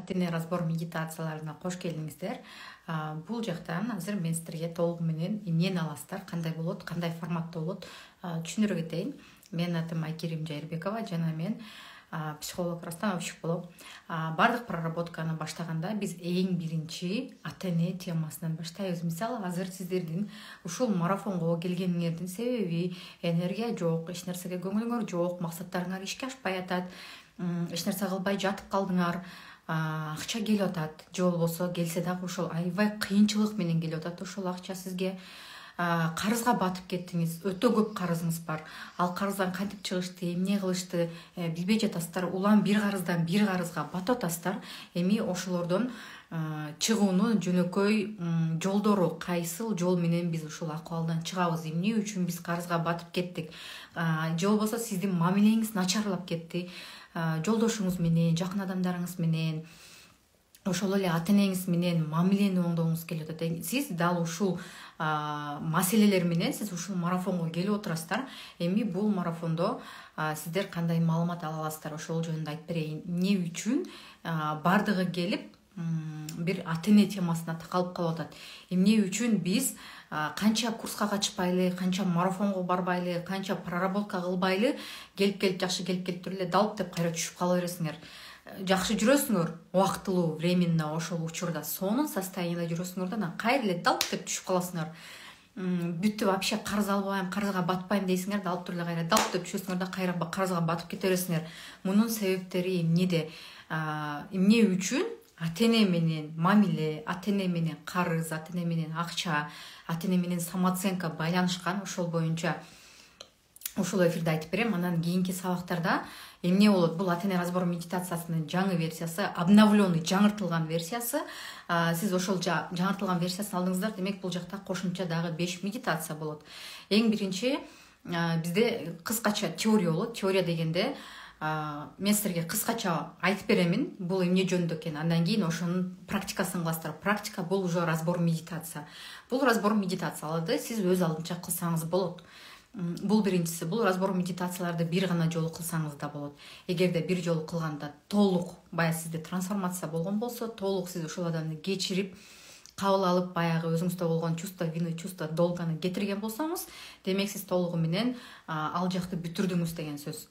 Аттене разбор медитацияларына кош келиңиздер. Бул жактан азыр мен сиздерге толугу менен эмнени аласыздар, кандай болот, кандай форматта болот түшүндүрө кетейин. Менин атым Айкерим Жайырбекова жана мен психолог, расстанов психолог. Бардык проработканы баштаганда биз эң биринчи ата-эне темасынан баштайбыз. Мисалы, азыр сиздердин ушул марафонго келгениңердин себеби энергия жок, эч нерсеге көңүлүңөр жок, максаттарыңар ишке ашпай атат, эч нерсе кылбай жатып калдыңар, акча келип атат, же болбосо келсе дагы ошол аябай кыйынчылык менен келип атат ошол акча сизге. Карызга батып кеттиңиз, өтө көп карызыңыз бар. Ал карыздан кантип чыгышты, эмне кылышты билбей жатасыздар. Улам бир карыздан бир карызга батып атасыздар. Эми ошолордон чыгуунун жөнөкөй жолдору кайсыл жол менен биз ушул акыбалдан чыгабыз, эмне үчүн биз карызга батып кеттик, же болбосо сиздин мамилеңиз начарлап кетти, жолдошуңуз менен, жакын адамдарыңыз менен, ошол эле ата-энеңиз менен мамилени оңдогуңуз келип атат. Сиз дал ушул маселелер менен сиз ушул марафонго келип отурасыздар. Эми бул марафондо сиздер кандай маалымат ала аласыздар, ошол жөнүндө айтып берейин. Эмне үчүн бардыгы келип бир ата-эне темасына такалып калып атат. Эмне үчүн биз канча курска катышпайлы, канча марафонго барбайлы, канча проработка кылбайлы, келип жакшы келип туруп эле далп деп кайра түшүп кала бересиңер. Жакшы жүрөсүңөр, убактылуу, временно ошол учурда сонун состоянияда жүрөсүңөр да, кайра эле далп деп түшүп каласыңар. Бүттү, вообще карыз албайм, карызга батпайм дейсиңер да, алып туруп эле кайра далп деп түшөсүңөр да, кайра карызга батып кете бересиңер. Мунун себептери эмнеде? Эмне үчүн ата-эне менен мамиле, ата-эне менен карыз, ата-эне менен акча, ата-эне менен самооценка байланышкан, ошол боюнча ушул эфирде айтып берем. Анан кийинки сабактарда эмне болот? Бул ата-эне разбор медитациясынын жаңы версиясы, обновленный, жаңыртылган версиясы. Сиз ошол жаңыртылган версиясын алдыңыздар, демек бул жакта кошумча дагы 5 медитация болот. Эң биринчи бизде кыскача теория болот. Теория дегенде мен силерге кыскача айтып беремин, бул эмне жөнүндө экен. Андан кийин ошонун практикасын кыласыздар. Практика бул уже разбор медитация. Бул разбор медитацияларды сиз өз алдынча кылсаңыз болот. Бул биринчиси. Бул разбор медитацияларды бир гана жолу кылсаңыз да болот. Эгерде бир жолу кылганда толук бая сизде трансформация болгон болсо, толук сиз ошол адамды кечирип, кабыл алып, баягы өзүңүздө болгон чувство вины, чувство долганы кетирген болсоңуз, демек сиз толугу менен ал жакты бүтүрдүңүз деген сөз.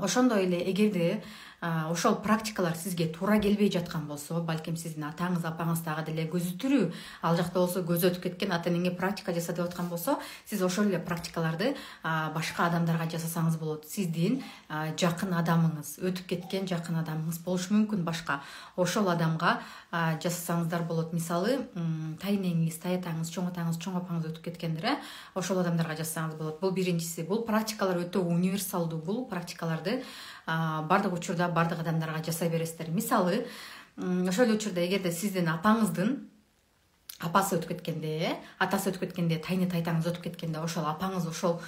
Ошондой эле эгерде ошол практикалар сизге туура келбей жаткан болсо, балким сиздин атаңыз, апаңыз дагы деле көзү тирүү, ал жакта болсо көзү өтүп кеткен, ата-энеңе практика жаса деп аткан болсо, сиз ошол эле практикаларды башка адамдарга жасасаңыз болот. Сиздин жакын адамыңыз, өтүп кеткен жакын адамыңыз болушу мүмкүн башка. Ошол адамга жасасаңыздар болот. Мисалы, тайнеңиз, таятаңыз, чоң атаңыз, чоң апаңыз өтүп кеткендер, ошол адамдарга жасасаңыз болот. Бул биринчиси. Бул практикалар өтө универсалдуу. Бул практикаларды бардык учурда бардык адамдарга жасай бересиздер. Мисалы, ошол учурда эгерде сиздин апаңыздын апасы өтүп кеткенде, атасы өтүп кеткенде, тайтаңыз өтүп кеткенде, ошол апаңыз ошол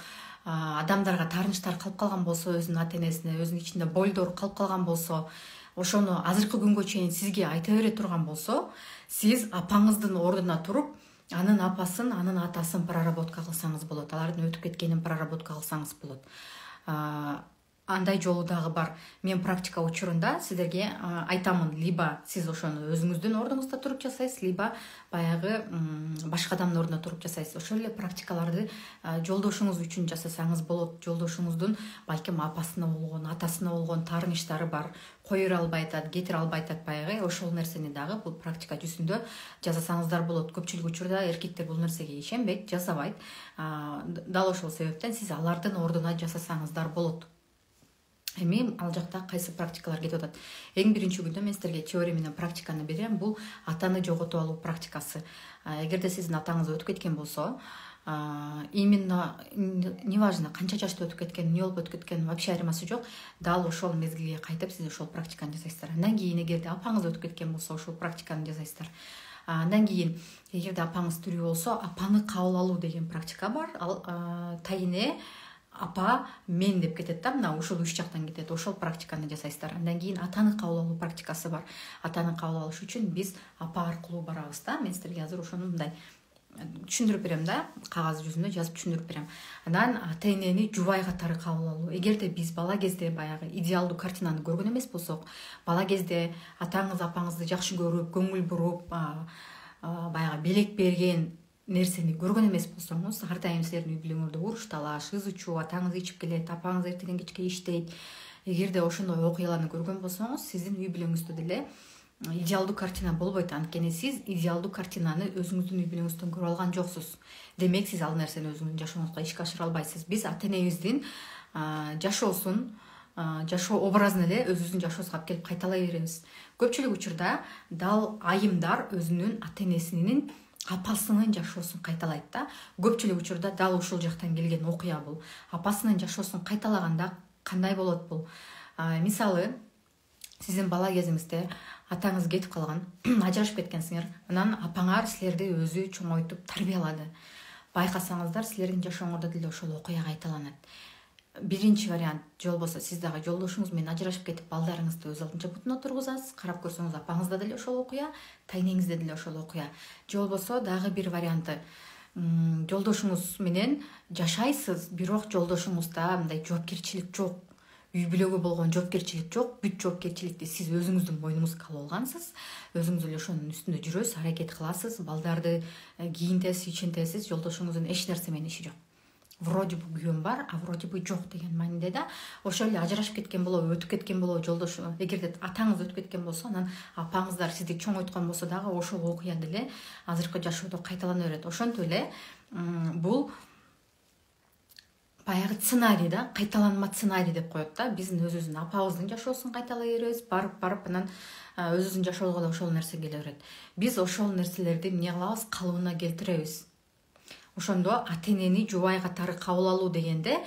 адамдарга таарынычтар калып калган болсо, өзүнүн ата-энесине, өзүнүн ичинде бойдор калып калган болсо, ошону азыркы күнгө чейин сизге айта бере турган болсо, сиз апаңыздын ордуна туруп, анын апасын, анын атасын проработка кылсаңыз болот. Алардын өтүп кеткенин проработка кылсаңыз болот. Андай жолу дагы бар. Мен практика учурунда сиздерге айтамын, либо сиз ошону өзүңүздүн ордуңузда туруп жасайсыз, либо баягы башка адамдын ордуна туруп жасайсыз. Ошол эле практикаларды жолдошуңуз үчүн жасасаңыз болот. Жолдошуңуздун балким апасына болгон, атасына болгон таарынычтары бар, коюра албай атат, кетире албай атат, баягы ошол нерсени дагы бул практика жүзүндө жасасаңыздар болот. Көпчүлүк учурда эркектер бул нерсеге ишенбейт, жасабайт. Дал ошол себептен сиз алардын ордуна жасасаңыздар болот. Эми ал жакта кайсы практикалар кетип атат? Эң биринчи күндө мен сиздерге теория менен практиканы берем. Бул атаны жоготуп алуу практикасы. Эгерде сиздин атаңыз өтүп кеткен болсо, именно неважно канча жашта өтүп кеткен, эмне болуп өтүп кеткен, вообще айырмасы жок. Дал ошол мезгилге кайтып сиз ошол практиканы жасайсыздар. Андан кийин эгерде апаңыз өтүп кеткен болсо, ошол практиканы жасайсыздар. Андан кийин эгерде апаңыз тирүү болсо, апаны кабыл алуу деген практика бар. Ал тайне апа мен деп кетет да, мына ушул үч жактан кетет. Ошол практиканы жасайсыздар. Андан кийин атаны кабыл алуу практикасы бар. Атаны кабыл алыш үчүн биз апа аркылуу барабыз да. Мен сиздерге азыр ошону мындай түшүндүрүп берем да, кагаз жүзүнө жазып түшүндүрүп берем. Анан ата энени жубай катары кабыл алуу. Эгерде биз бала кезде баягы идеалдуу картинаны көргөн эмес болсок, бала кезде атаңыз апаңызды жакшы көрүп, көңүл буруп, баягы белек берген нерсени көргөн эмес болсоңуз, ар дайым силердин үй бүлөңөрдө уруш талаш, ызы чуу, атаңыз ичип келет, апаңыз эртеден кечке иштейт. Эгерде ошондой окуяларны көргөн болсоңуз, сиздин үй бүлөңүздө деле идеалдуу картина болбойт. Анткени сиз идеалдуу картинаны өзүңүздүн үй бүлөңүздөн көрүп алган жоксуз. Демек сиз ал нерсени өзүңүздүн жашооңузга ишке ашыра албайсыз. Биз ата энебиздин жашоосун, жашоо образын эле өзүбүздүн жашообузга алып келип кайталай беребиз. Көпчүлүк учурда дал айымдар өзүнүн ата энесинин апасынын жашоосун кайталайт да. Көпчүлүк учурда дал ушул жактан келген окуя бул. Апасынын жашоосун кайталаганда кандай болот бул? Мисалы, сиздин бала кезиңизде атаңыз кетип калган, ажырашып кеткенсиңер, анан апаңар силерди өзү чоңойтуп тарбиялады. Байкасаңыздар, силердин жашооңордо деле ошол окуя кайталанат. Биринчи вариант, же болбосо сиз дагы жолдошуңуз менен ажырашып кетип, балдарыңызды өз алдынча бутуна тургузасыз. Карап көрсөңүз, апаңызда деле ошол окуя, тайнеңизде деле ошол окуя. Же болбосо дагы бир варианты, жолдошуңуз менен жашайсыз, бирок жолдошуңузда мындай жоопкерчилик жок. Үй бүлөгө болгон жоопкерчилик жок. Бүт жоопкерчиликти сиз өзүңүздүн мойнуңузга алып алгансыз. Өзүңүз эле ошонун үстүндө жүрөсүз, аракет кыласыз, балдарды кийинтесиз, ичинтесиз, жолдошуңуздун эч нерсе менен иши жок. Вроде бы күйөөм бар, а вроде бы жок деген мааниде да. Ошол эле ажырашып кеткен болобу, өтүп кеткен болобу жолдошу. Эгерде атаңыз өтүп кеткен болсо, анан апаңыздар сизди чоңойткон болсо дагы ошол окуя деле азыркы жашоодо кайталана берет. Ошентип эле бул баягы сценарий да, кайталанма сценарий деп коет да. Биздин өзүбүздүн апабыздын жашоосун кайталай беребиз, барып анан өзүбүздүн жашообузга да ошол нерсе келе берет. Биз ошол нерселерди эмне кылабыз? Калыбына келтиребиз. Ошондо ата энени жубай катары кабыл алуу дегенде,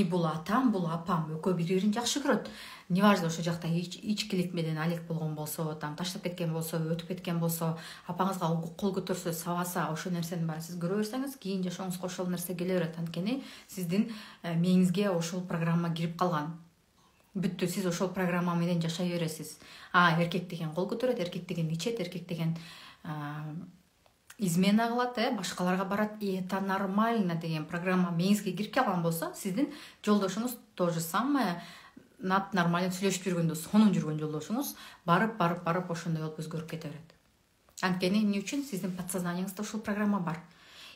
бул атам, бул апам, экөө бири-бирин жакшы көрөт. Неважно ошол жакта ичкилик менен алек болгон болсо, таштап кеткен болсо, өтүп кеткен болсо, апаңызга кол көтөрсө, сабаса, ошол нерсени баары сиз көрө берсеңиз, кийин жашооңузга ошол нерсе келе берет. Анткени сиздин мээңизге ошол программа кирип калган. Бүттү, сиз ошол программа менен жашай бересиз. Эркек деген кол көтөрөт, эркек деген ичет, эркек деген измена кылат, башкаларга барат, это нормально деген программа мээңизге кирип калган болсо, сиздин жолдошуңуз то же самое, нормально сүйлөшүп жүргөндө сонун жүргөн жолдошуңуз барып ошондой болуп өзгөрүп кете берет. Анткени эмне үчүн? Сиздин подсознанияңызда ушул программа бар.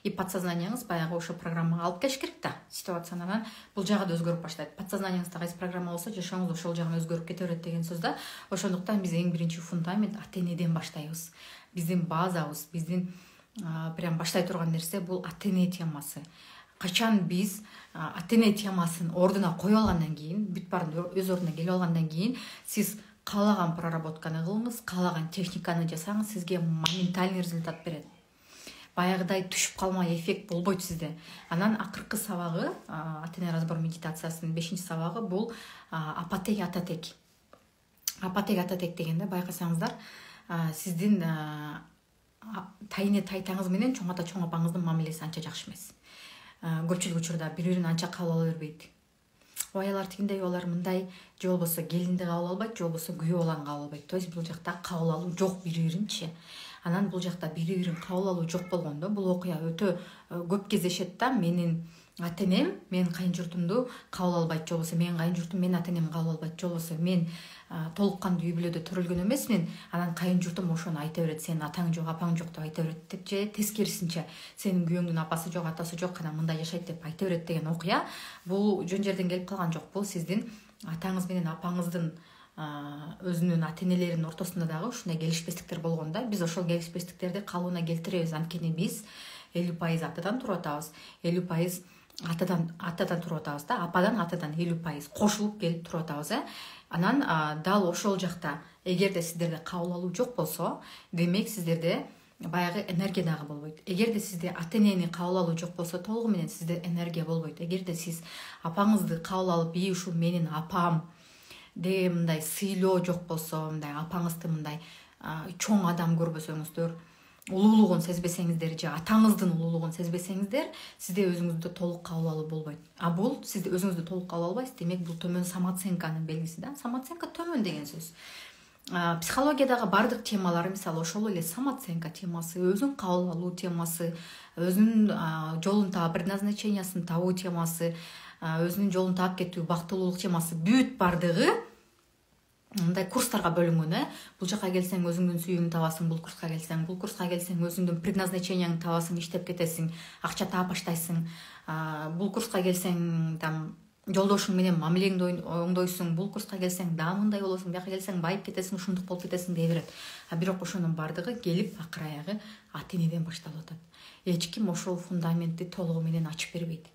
И подсознанияңыз баягы ошол программага алып келиш керек да. Ситуацияны бул жагы да өзгөрүп баштайт. Подсознанияңызда кайсы программа болсо, жашооңуз ошол жагына өзгөрүп кете берет деген сөз да. Ошондуктан биз эң биринчи фундамент ата энеден баштайбыз. Биздин базабыз, биздин прям баштай турган нерсе бул ата эне темасы. Качан биз ата эне темасын ордуна коюп алгандан кийин, бүт баарын өз ордуна келип алгандан кийин, сиз каалаган проработканы кылыңыз, каалаган техниканы жасаңыз, сизге моментальный результат берет. Баягыдай түшүп калмай эффект болбойт сизде. Анан акыркы сабагы, ата эне разбор медитациясынын 5-чи сабагы бул апатек ататек. Апатек ататек дегенде байкасаңыздар, сиздин тайне тайтаңыз менен чоң ата чоң апаңыздын мамилеси анча жакшы эмес. Көпчүлүк учурда бири-бирин анча кабыл ала бербейт. Алар тигиндей, алар мындай, же болбосо келинди кабыл албайт, же болбосо күйөө баланы кабыл албайт. То есть бул жакта кабыл алуу жок бири-биринчи. Анан бул жакта бири-бирин кабыл алуу жок болгондо бул окуя өтө көп кездешет да. Менин ата энем менин кайын журтумду кабыл албайт, же болбосо менин кайын журтум менин ата энемди кабыл албайт, же болбосо мен толук кандуу үй бүлөдө төрөлгөн эмесмин, анан кайын журтум ошону айта берет, сенин атаң жок, апаң жок деп айта берет деп, же тескерисинче сенин күйөөңдүн апасы жок, атасы жок, анан мындай жашайт деп айта берет деген окуя бул жөн жерден келип калган жок. Бул сиздин атаңыз менен апаңыздын өзүнүн ата энелеринин ортосунда дагы ушундай келишпестиктер болгондо, биз ошол келишпестиктерди калыбына келтиребиз. Анткени биз 50% атадан туруп атабыз, 50% атадан туруп атабыз да, ападан атадан 50% кошулуп келип туруп атабыз. Анан дал ошол жакта эгерде сиздерде кабыл алуу жок болсо, демек сиздерде баягы энергия дагы болбойт. Эгерде сизде ата энени кабыл алуу жок болсо, толугу менен сизде энергия болбойт. Эгерде сиз апаңызды кабыл алып, ушул менин апам деген мындай сыйлоо жок болсо, мындай апаңызды мындай чоң адам көрбөсөңүздөр, улуулугун сезбесеңиздер, же атаңыздын улуулугун сезбесеңиздер, сизде өзүңүздү толук кабыл алуу болбойт. Бул сизде өзүңүздү толук кабыл албайсыз, демек бул төмөн самооценканын белгиси да. Самооценка төмөн деген сөз. Психологиядагы бардык темалар, мисалы ошол эле самооценка темасы, өзүн кабыл алуу темасы, өзүнүн жолун таап, предназначениясын табуу темасы, өзүнүн жолун таап кетүү, бактылуулук темасы бүт бардыгы мындай курстарга бөлүнгөн. Бул жака келсең өзүңдүн сүйүүңдү табасың, бул курска келсең өзүңдүн предназначенияңды табасың, иштеп кетесиң, акча таап баштайсың. Бул курска келсең там жолдошуң менен мамилеңди оңдойсуң, бул курска келсең дагы мындай болосуң, бияка келсең байып кетесиң, ушундук болуп кетесиң дей берет. Бирок ошонун бардыгы келип акыр аягы ата энеден башталып атат. Эч ким ошол фундаментти толугу менен ачып бербейт.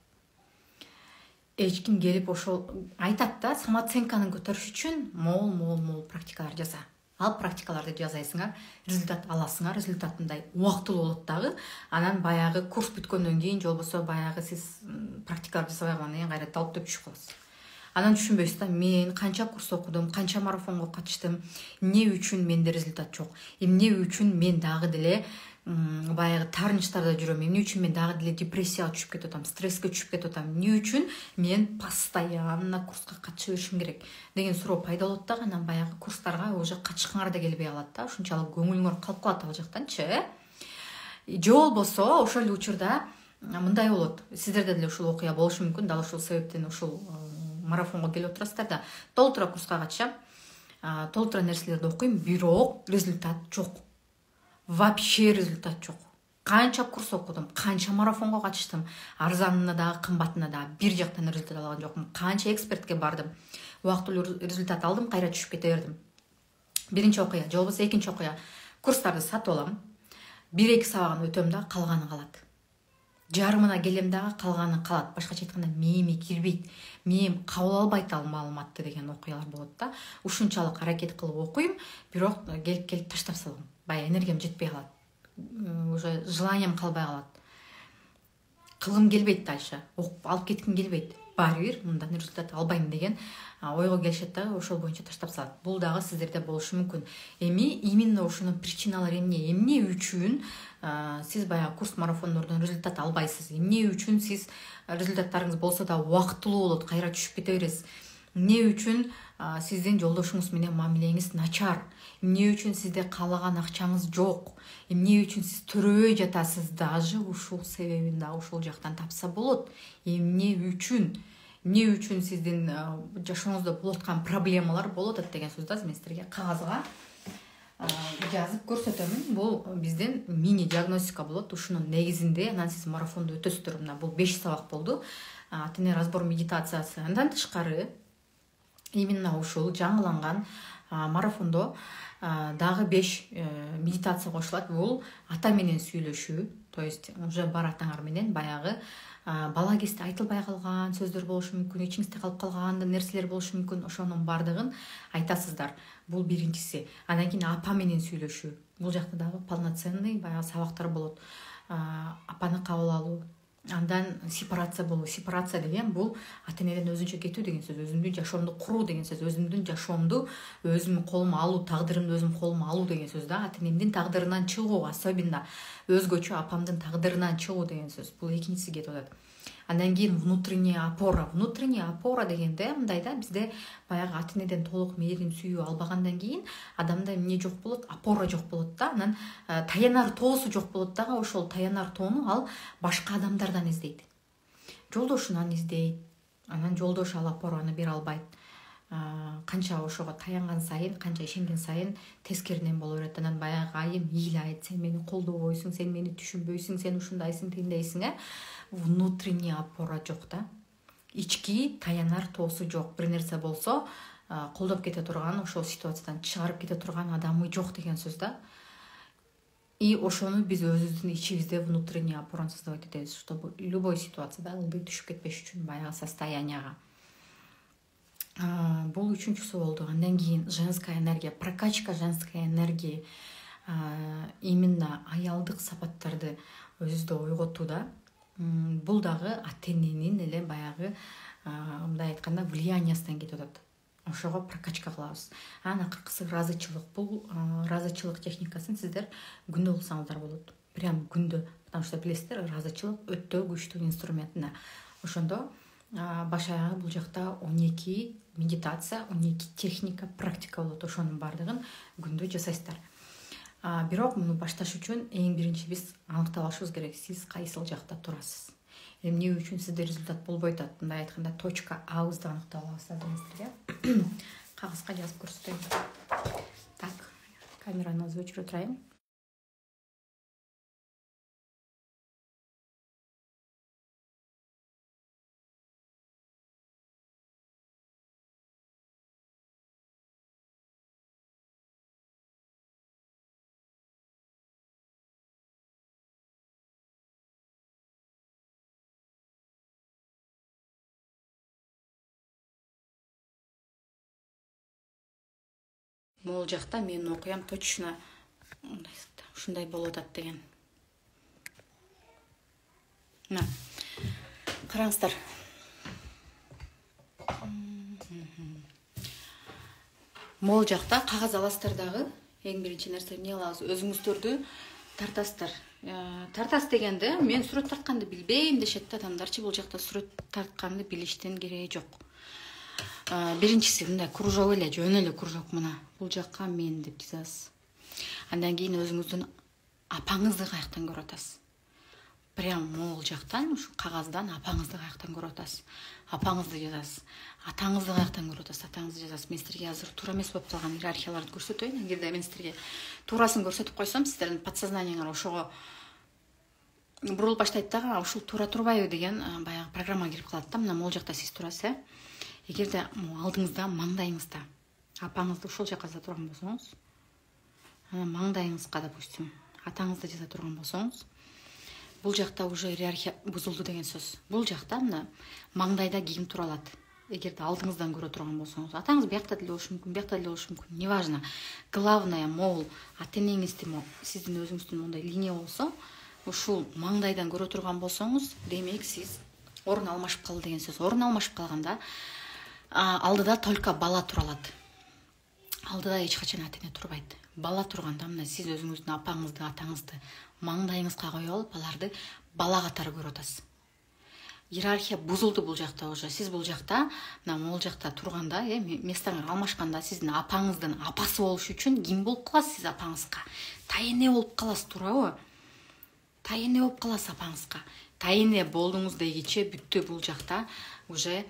Эч ким келип ошол айтат да, самооценканы көтөрүш үчүн мол практикалар жаса. Ал практикаларды жасайсыңар, результат аласыңар, результат мындай убактылуу болот дагы. Анан баягы курс бүткөндөн кийин, же болбосо баягы сиз практикаларды жасабай калгандан кийин кайра талып деп түшүп каласыз. Анан түшүнбөйсүз да, мен канча курс окудум, канча марафонго катыштым, эмне үчүн менде результат жок, эмне үчүн мен дагы деле баягы таарынычтарда жүрөм, эмне үчүн мен дагы деле депрессияга түшүп кетип атам, стресске түшүп кетип атам, эмне үчүн мен постоянно курска катыша беришим керек деген суроо пайда болот дагы. Анан баягы курстарга уже катышкыңар да келбей калат да, ушунчалык көңүлүңөр калып калат ал жактанчы. Же болбосо ошол эле учурда мындай болот, сиздерде деле ушул окуя болушу мүмкүн, дал ушул себептен ушул марафонго келип отурасыздар да. Толтура курска катышам, толтура нерселерди окуйм, бирок результат жок. Вообще результат жок. Канча курс окудум, канча марафонго катыштым, арзанына дагы, кымбатына дагы бир жактан результат алган жокмун. Канча экспертке бардым, убактылуу результат алдым, кайра түшүп кете бердим. Биринчи окуя, же болбосо экинчи окуя. Курстарды сатып алам, 1-2 сабагын өтөм да, калганы калат. Жарымына келем дагы, калганы калат. Башкача айтканда, мээме кирбейт, мээм кабыл албайт ал маалыматты деген окуялар болот да. Ушунчалык аракет кылып окуйм, бирок келип таштап салам. Баягы энергиям жетпей калат. Уже желанием калбай калат. Кылгым келбейт дальше. Окуп алып кетким келбейт. Баары бир мындан результат албайм деген ойго келишет дагы, ошол боюнча таштап салат. Бул дагы сиздерде болушу мүмкүн. Именно ошонун причиналары эмне үчүн сиз баягы курс марафондордон результат албайсыз? Эмне үчүн сиз результаттарыңыз болсо да убактылуу болот, кайра түшүп кете бересиз? Эмне үчүн сиздин жолдошуңуз менен мамилеңиз начар? Эмне үчүн сизде каалаган акчаңыз жок? Эмне үчүн сиз төрөбөй жатасыз? Даже ушул себебин дагы ушул жактан тапса болот. Эмне үчүн сиздин жашооңузда болуп аткан проблемалар болуп атат деген сөз да. Мен сиздерге кагазга жазып көрсөтөмүн. Бул биздин мини диагностика болот. Ушунун негизинде анан сиз марафонду өтөсүздөр. Мына бул 5 сабак болду. Ата-эне разбор медитациясы. Андан тышкары именно ушул жаңыланган марафондо дагы 5 медитация кошулат. Бул ата менен сүйлөшүү, то есть уже бар атаңар менен баягы бала кезде айтылбай калган сөздөр болушу мүмкүн, ичиңизде калып калган нерселер болушу мүмкүн. Ошонун бардыгын айтасыздар. Бул биринчиси. Андан кийин апа менен сүйлөшүү. Бул жакта дагы полноценный баягы сабактар болот. Апаны кабыл алуу. Андан сепарация болуу. Сепарация деген бул ата-энеден өзүнчө кетүү деген сөз, өзүмдүн жашоомду куруу деген сөз, өзүмдүн жашоомду өзүм колума алуу, тагдырымды өзүм колума алуу деген сөз да. Ата-энемдин тагдырынан чыгуу, особенно өзгөчө апамдын тагдырынан чыгуу деген сөз. Бул экинчиси кетип атат. Андан кийин внутренняя опора. Внутренняя опора дегенде мындай да, бизде баягы ата-энеден толук мээрим сүйүү албагандан кийин адамда эмне жок болот? Опора жок болот да. Анан таянар тоосу жок болот дагы. Ошол таянар тоону ал башка адамдардан издейт. Жолдошунан издейт. Анан жолдош ал опораны бере албайт. Канча ошого таянган сайын, канча ишенген сайын тескеринен боло берет. Анан баягы айым ыйлайт, сен мени колдобойсуң, сен мени түшүнбөйсүң, сен ушундайсың, тиндейсиң. Внутренняя опора жок да. Ички таянар тоосу жок. Бир нерсе болсо колдоп кете турган, ошол ситуациядан чыгарып кете турган адамы жок деген сөз да. И ошону биз өзүбүздүн ичибизде внутренняя опораны создавать этебиз, чтобы любой ситуацияда ылдый түшүп кетпеш үчүн баягы состоянияга. Бул үчүнчүсү болду. Андан кийин женская энергия, прокачка женской энергии. Именно аялдык сапаттарды өзүдө ойготууда. Бул дагы ата-эненин эле баягы мындай айтканда влияниясынан кетип атат. Ошого прокачка кылабыз. Анан акыркысы разычылык. Бул разычылык техникасын сиздер күндө кылсаңыздар болот. Прям күндө. Потому что билесиздер, разычылык өтө күчтүү инструмент. Ошондо баш аягы бул жакта 12 медитация, 12 техника, практика болот. Ошонун баардыгын күндө жасайсыздар. Бирок муну башташ үчүн эң биринчи биз аныктап алышыбыз керек, сиз кайсыл жакта турасыз. Эмне үчүн сизде результат болбой атат? Мындай айтканда точка А-бызды аныктап аласыздар демексизерге. Кагазга жазып көрсөтөйүн. Так, камераны өзү өчүрө турайын. Могул жакта менин окуям точно ушундай болуп атат деген. Мына караңыздар. Могул жакта кагаз аласыздар дагы. Эң биринчи нерсе эмне кылабыз? Өзүңүздөрдү тартасыздар. Тартас дегенде мен сүрөт тартканды билбейм дешет адамдарчы. Бул жакта сүрөт тартканды билиштин кереги жок. Биринчиси мындай кружок эле, жөн эле кружок мына. Бул жакка мен деп жазасыз. Андан кийин өзүңүздүн апаңызды каяктан көрүп атасыз. Прям могул жактан ушу кагаздан апаңызды каяктан көрүп атасыз. Апаңызды жазасыз. Атаңызды каяктан көрүп атасыз. Атаңызды жазасыз. Мен силерге азыр туура эмес болуп калган иерархияларды көрсөтөйүн. Эгерде мен силерге туурасын көрсөтүп койсом, сиздердин подсознаниеңер ошого бурулуп баштайт дагы, ушул туура турбайбы деген баягы программа кирип калат да. Мына могул жакта сиз турасыз, Эгерде алдыңызда, маңдайыңызда апаңызды ушул жакка жаза турган болсоңуз, маңдайыңызга, допустим, атаңызды жаза турган болсоңуз, бул жакта уже иерархия бузулду деген сөз. Бул жакта мына маңдайда кийим тура алат. Эгерде алдыңыздан көрө турган болсоңуз, атаңыз биякта деле болушу мүмкүн, биякта деле болушу мүмкүн, неважно. Главное, могул ата-энеңизди, сиздин өзүңүздүн мондай линия болсо, ушул маңдайдан көрө турган болсоңуз, демек сиз орун алмашып калды деген сөз. Орун алмашып калганда алдыда только бала тура алат. Алдыда эч качан ата-эне турбайт. Бала турганда мына сиз өзүңүздүн апаңызды, атаңызды маңдайыңызга коюп алып, аларды бала катары көрүп атасыз. Иерархия бузулду бул жакта уже. Сиз бул жакта, мына могул жакта турганда, местаңар алмашканда сиздин апаңыздын апасы болуш үчүн ким болуп каласыз сиз апаңызга? Тайэне болуп каласыз, туурабы? Тайэне болуп каласыз апаңызга. Тайэне болдуңуз дегиче бүттү бул жакта уже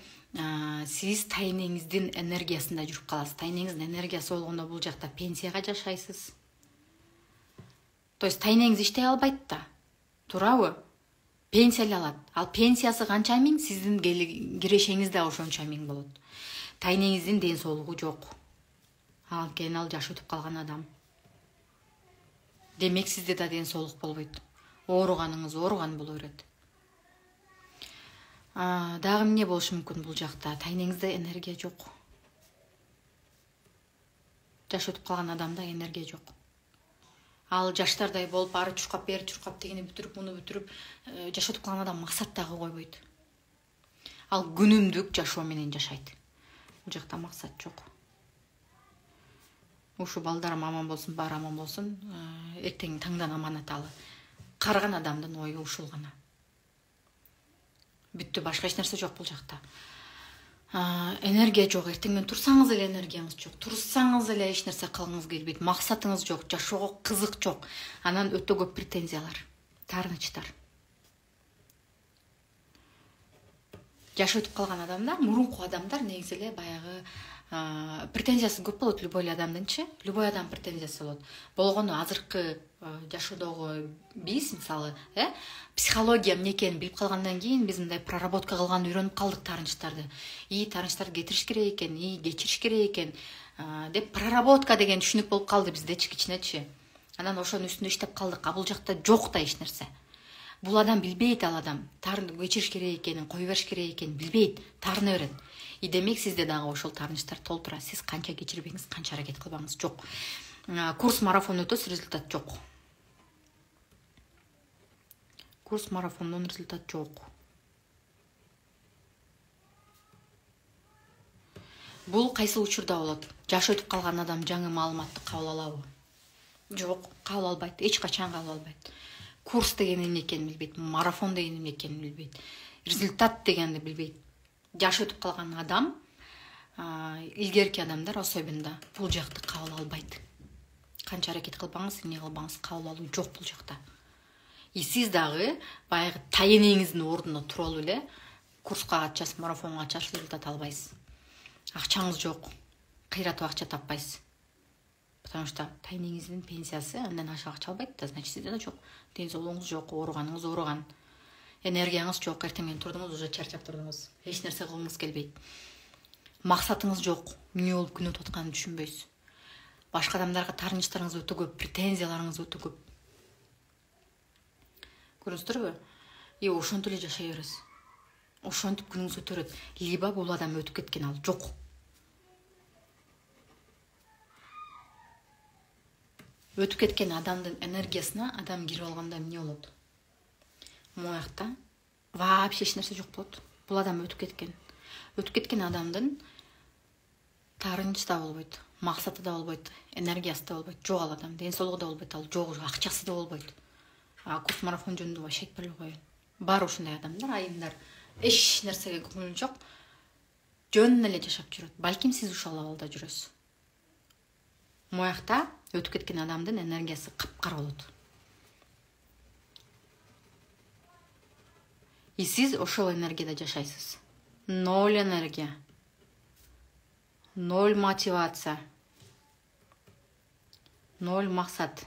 сиз тайэнеңиздин энергиясында жүрүп каласыз. Тайэнеңиздин энергиясы болгондо бул жакта пенсияга жашайсыз. То есть тайэнеңиз иштей албайт да, туурабы? Пенсия алат. Ал пенсиясы канча миң, сиздин кирешеңиз да ошончо миң болот. Тайэнеңиздин ден соолугу жок. Анткени ал жаш өтүп калган адам. Демек сизде да ден соолук болбойт. Ооруганыңыз ооруган боло берет. Дагы эмне болушу мүмкүн бул жакта? Тайэнеңизде энергия жок. Жаш өтүп калган адамда энергия жок. Ал жаштардай болуп, ары чуркап, бери чуркап, тигини бүтүрүп, муну бүтүрүп, жаш өтүп калган адам максат дагы койбойт. Ал күнүмдүк жашоо менен жашайт. Бул жакта максат жок. Ушу балдарым аман болсун, баары аман болсун, эртең таңдан аманаталы. Карган адамдын ою ушул гана. Бүттү, башка эч нерсе жок бул жакта. Энергия жок, эртеңден турсаңыз эле энергияңыз жок. Турсаңыз эле эч нерсе кылгыңыз келбейт. Максатыңыз жок, жашоого кызык жок. Анан өтө көп претензиялар, таарынычтар. Жаш өтүп калган адамдар, мурунку адамдар негизи эле баягы претензиясы көп болот любой адамдынчы. Любой адам претензиясы болот. Болгону азыркы жашоодогу биз, мисалы, психология эмне экенин билип калгандан кийин биз мындай проработка кылганды үйрөнүп калдык таарынычтарды. Таарынычтарды кетириш керек экен, кечириш керек экен деп проработка деген түшүнүк болуп калды биздечи, кичинечи. Анан ошонун үстүндө иштеп калдык. А бул жакта жок да эч нерсе. Бул адам билбейт, ал адам таарынып кечириш керек экенин, кое бериш керек экенин билбейт, таарына берет. Демек сизде дагы ошол таарынычтар толтура. Сиз канча кечирбеңиз, канча аракет кылбаңыз, жок. Курс марафон өтөсүз, результат жок. Курс марафондон результат жок. Бул кайсы учурда болот? Жаш өтүп калган адам жаңы маалыматты кабыл алабы? Жок, кабыл албайт. Эч качан кабыл албайт. Курс деген эмне экенин билбейт, марафон деген эмне экенин билбейт, результат дегенди билбейт. жаш өтүп калган адам, илгерки адамдар особенно бул жакты кабыл албайт. Канча аракет кылбаңыз, эмне кылбаңыз, кабыл алуу жок бул жакта. Сиз дагы баягы тайенеңиздин ордуна тура алып эле курска катышасыз, марафонго катышасыз, результат албайсыз. Акчаңыз жок, кыйратып акча таппайсыз. Потому что тайенеңиздин пенсиясы андан аша акча албайт да, значит сизде да жок. Ден соолугуңуз жок, ооруганыңыз ооруган. Энергияңыз жок, эртең менен турдуңуз, уже чарчап турдуңуз. Эч нерсе кылгыңыз келбейт. Максатыңыз жок, эмне болуп күн өтүп атканын түшүнбөйсүз. Башка адамдарга тарынычтарыңыз өтө көп, претензияларыңыз өтө көп. Көрүңүздөрбү? Ошентип эле жашай бересиз. Ошентип күнүңүз өтө берет. Либо бул адам өтүп кеткен, ал жок. Өтүп кеткен адамдын энергиясына адам кирип алганда эмне болот? Моякта вообще эч нерсе жок болот. Бул адам өтүп кеткен. Өтүп кеткен адамдын тарынычы да болбойт, максаты да болбойт, энергиясы да болбойт, жок ал адам, ден соолугу да болбойт, ал жок, акчасы да болбойт. Курс марафон жөнүндө вообще айтпай эле коеюн. Бар ушундай адамдар, айымдар, эч нерсеге көңүл жок, жөн эле жашап жүрөт. Балким сиз ушул абалда жүрөсүз. Моякта өтүп кеткен адамдын энергиясы капкара болот. Сиз ошол энергияда жашайсыз. Ноль энергия. Ноль мотивация. Ноль максат.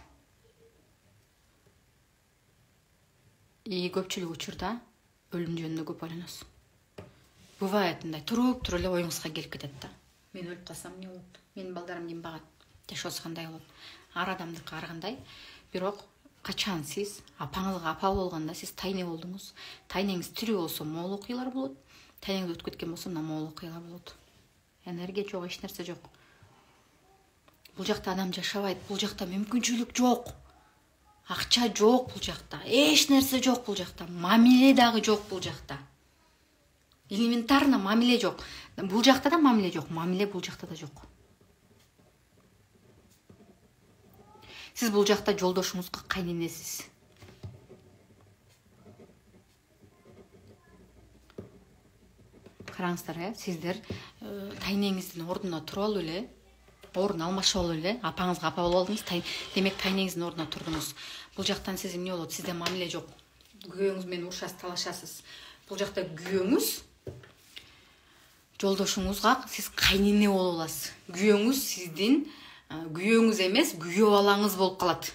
Көпчүлүк учурда өлүм жөнүндө көп ойлоносуз. Бывает мындай, туруп эле оюңузга келип кетет да. Мен өлүп калсам эмне болот? Менин балдарым ким багат? Жашоосу кандай болот? Ар адамдыкы ар кандай. Бирок качан сиз апаңызга апа болгондо сиз тайне болдуңуз. Тайнеңиз тирүү болсо могул окуялар болот. Тайнеңиз өтүп кеткен болсо мына могул окуялар болот. Энергия жок, эч нерсе жок. Бул жакта адам жашабайт, бул жакта мүмкүнчүлүк жок. Акча жок бул жакта. Эч нерсе жок бул жакта. Мамиле дагы жок бул жакта. Элементарно мамиле жок. Бул жакта да мамиле жок, мамиле бул жакта да жок. Сиз бул жакта жолдошуңузга кайненесиз. Караңыздар, сиздер тайнеңиздин ордуна туруп алып эле, орун алмашып алып эле, апаңызга апа болуп алдыңыз, демек тайнеңиздин ордуна турдуңуз. Бул жактан сиз эмне болот? Сизде мамиле жок. Күйөөңүз менен урушасыз, талашасыз. Бул жакта күйөөңүз жолдошуңузга сиз кайнене болуп аласыз. Күйөөңүз сиздин күйөөңүз эмес, күйөө балаңыз болуп калат.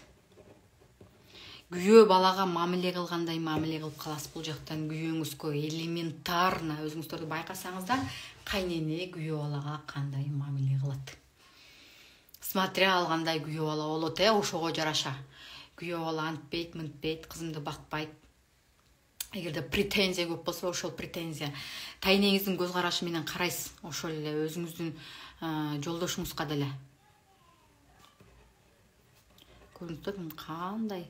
Күйөө балага мамиле кылгандай мамиле кылып каласыз бул жактан күйөөңүзгө. Элементарно өзүңүздөрдү байкасаңыздар, кайнене күйөө балага кандай мамиле кылат. Смотря алгандай күйөө бала болот, ошого жараша. Күйөө бала антпейт, мынтпейт, кызымды бакпайт. Эгерде претензия көп болсо, ошол претензия. Тайнеңиздин көз карашы менен карайсыз, ошол эле өзүңүздүн жолдошуңузга деле. Көрүңүздөр, кандай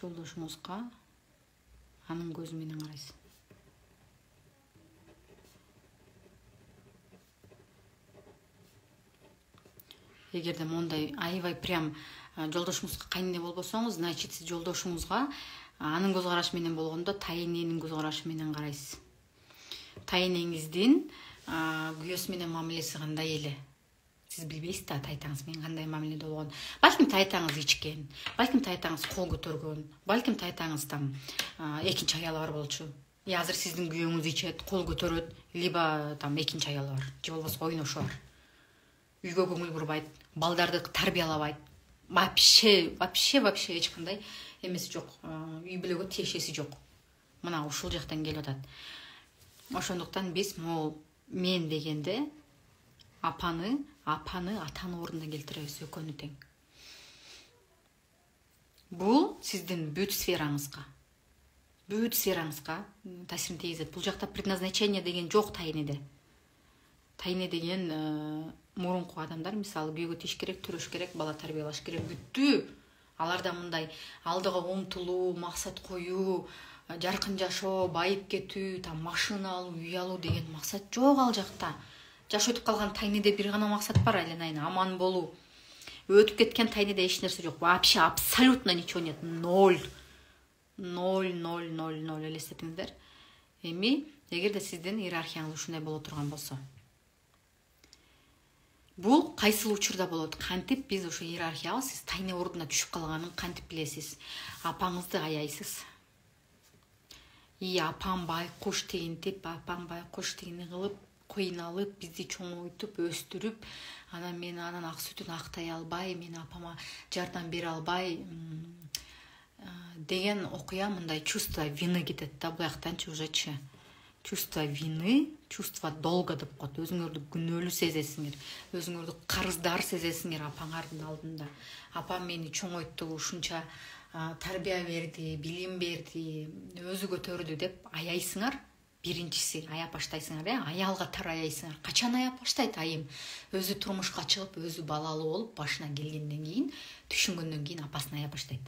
жолдошуңузга анын көзү менен карайсыз. Эгерде мондай аябай прям жолдошуңузга кайнене болбосоңуз, значит сиз жолдошуңузга анын көз карашы менен болгондо тайененин көз карашы менен карайсыз. Тайенеңиздин күйөөсү менен мамилеси кандай эле? Сиз билбейсиз да тайтаңыз менен кандай мамиледе болгонун. Балким тайтаңыз ичкен, балким тайтаңыз кол көтөргөн, балким тайтаңыз там экинчи аялы бар болчу. Азыр сиздин күйөөңүз ичет, кол көтөрөт, либо там экинчи аялы бар, же болбосо ойношу бар. Үйгө көңүл бурбайт, балдарды тарбиялабайт. Вообще эч кандай эмеси жок. Үй бүлөгө тиешеси жок. Мына ушул жактан келип атат. Ошондуктан биз мен дегенде апаны атанын ордуна келтиребиз, экөөнү тең. Бул сиздин бүт сфераңызга таасирин тийгизет. Бул жакта предназначение деген жок тайнеде. Тайне деген мурунку адамдар, мисалы, күйөөгө тийиш керек, төрөш керек, бала тарбиялаш керек, бүттү. Аларда мындай алдыга умтулуу, максат коюу, жаркын жашоо, байып кетүү, там машина алуу, үй алуу деген максат жок ал жакта. Жаш өтүп калган тайнеде бир гана максат бар, айленайын аман болуу. Өтүп кеткен тайнеде эч нерсе жок. Вообще абсолютно ничего нет. Ноль. Элестетиңиздер. Эми эгерде сиздин иерархияңыз ушундай боло турган болсо. Бул кайсыл учурда болот? Кантип биз ушу иерархияга сиз тайны ордуна түшүп калганын кантип билесиз? Апаңызды аяйсыз. Апам байкуш тигинтип, апам байкуш тигини кылып, кыйналып, бизди чоңойтуп, өстүрүп, анан мен анан ак сүтүн актай албай, мен апама жардам бере албай деген окуя, мындай чувство вины кетет да буяктанчы ужечи. Чувство вины, чувство долга деп коет. Өзүңөрдү күнөөлүү сезесиңер, өзүңөрдү карыздар сезесиңер апаңардын алдында. Апам мени чоңойтту, ушунча тарбия берди, билим берди, өзү көтөрдү деп аяйсыңар. Биринчиси аяп баштайсыңар, аялга тар аяйсыңар. Качан аяп баштайт айым? Өзү турмушка чыгып, өзү балалуу болуп, башына келгенден кийин, түшүнгөндөн кийин апасын аяп баштайт.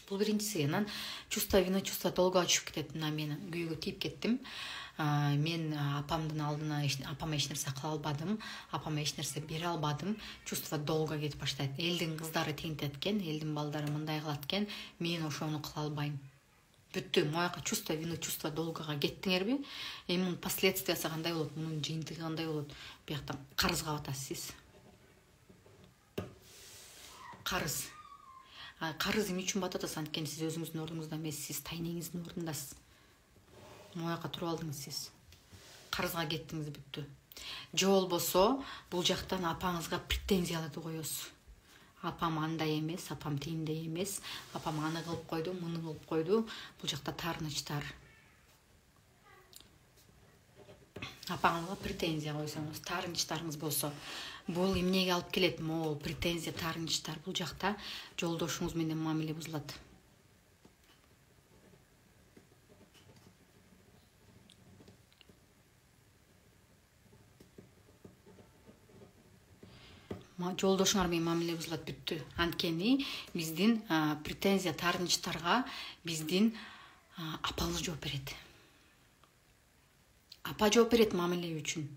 Бул биринчиси. Анан чувство вины, чувство долга түшүп кетет. Мен күйгө тийип кеттим. Мен апамдын алдына апама эч нерсе кыла албадым, апама эч нерсе бере албадым. Чувство долга кетип баштайт. Элдин кыздары тинтет экен, элдин балдары мындай кылат экен, мен ошону кыла албайм. Бүттү, мояка чувство вины, чувство долгага кеттиңерби? Мунун последствиясы кандай болот? Мунун жыйынтыгы кандай болот? Бияктан карызга батасыз. Карыз. Карыз эмне үчүн батат? Анткени сиз өзүңүздүн ордуңузда эмессиз, тайнеңиздин ордундасыз. Мояка туруп алдыңыз сиз. Карызга кеттиңиз, бүттү. Же болбосо бул жактан апаңызга претензияларды коесуз. Апам андай эмес, апам тиндей эмес, апам аны кылып койду, муну кылып койду. Бул жакта таарынычтар. Апаңызга претензия койсоңуз, таарынычтарыңыз болсо, бул эмнеге алып келет? Могул претензия, таарынычтар. Бул жакта жолдошуңуз менен мамиле бузулат. Жолдошуңар менен мамиле бузулат, бүттү. Анткени биздин претензия, таарынычтарга биздин апаңыз жооп берет. Апа жооп берет мамиле үчүн.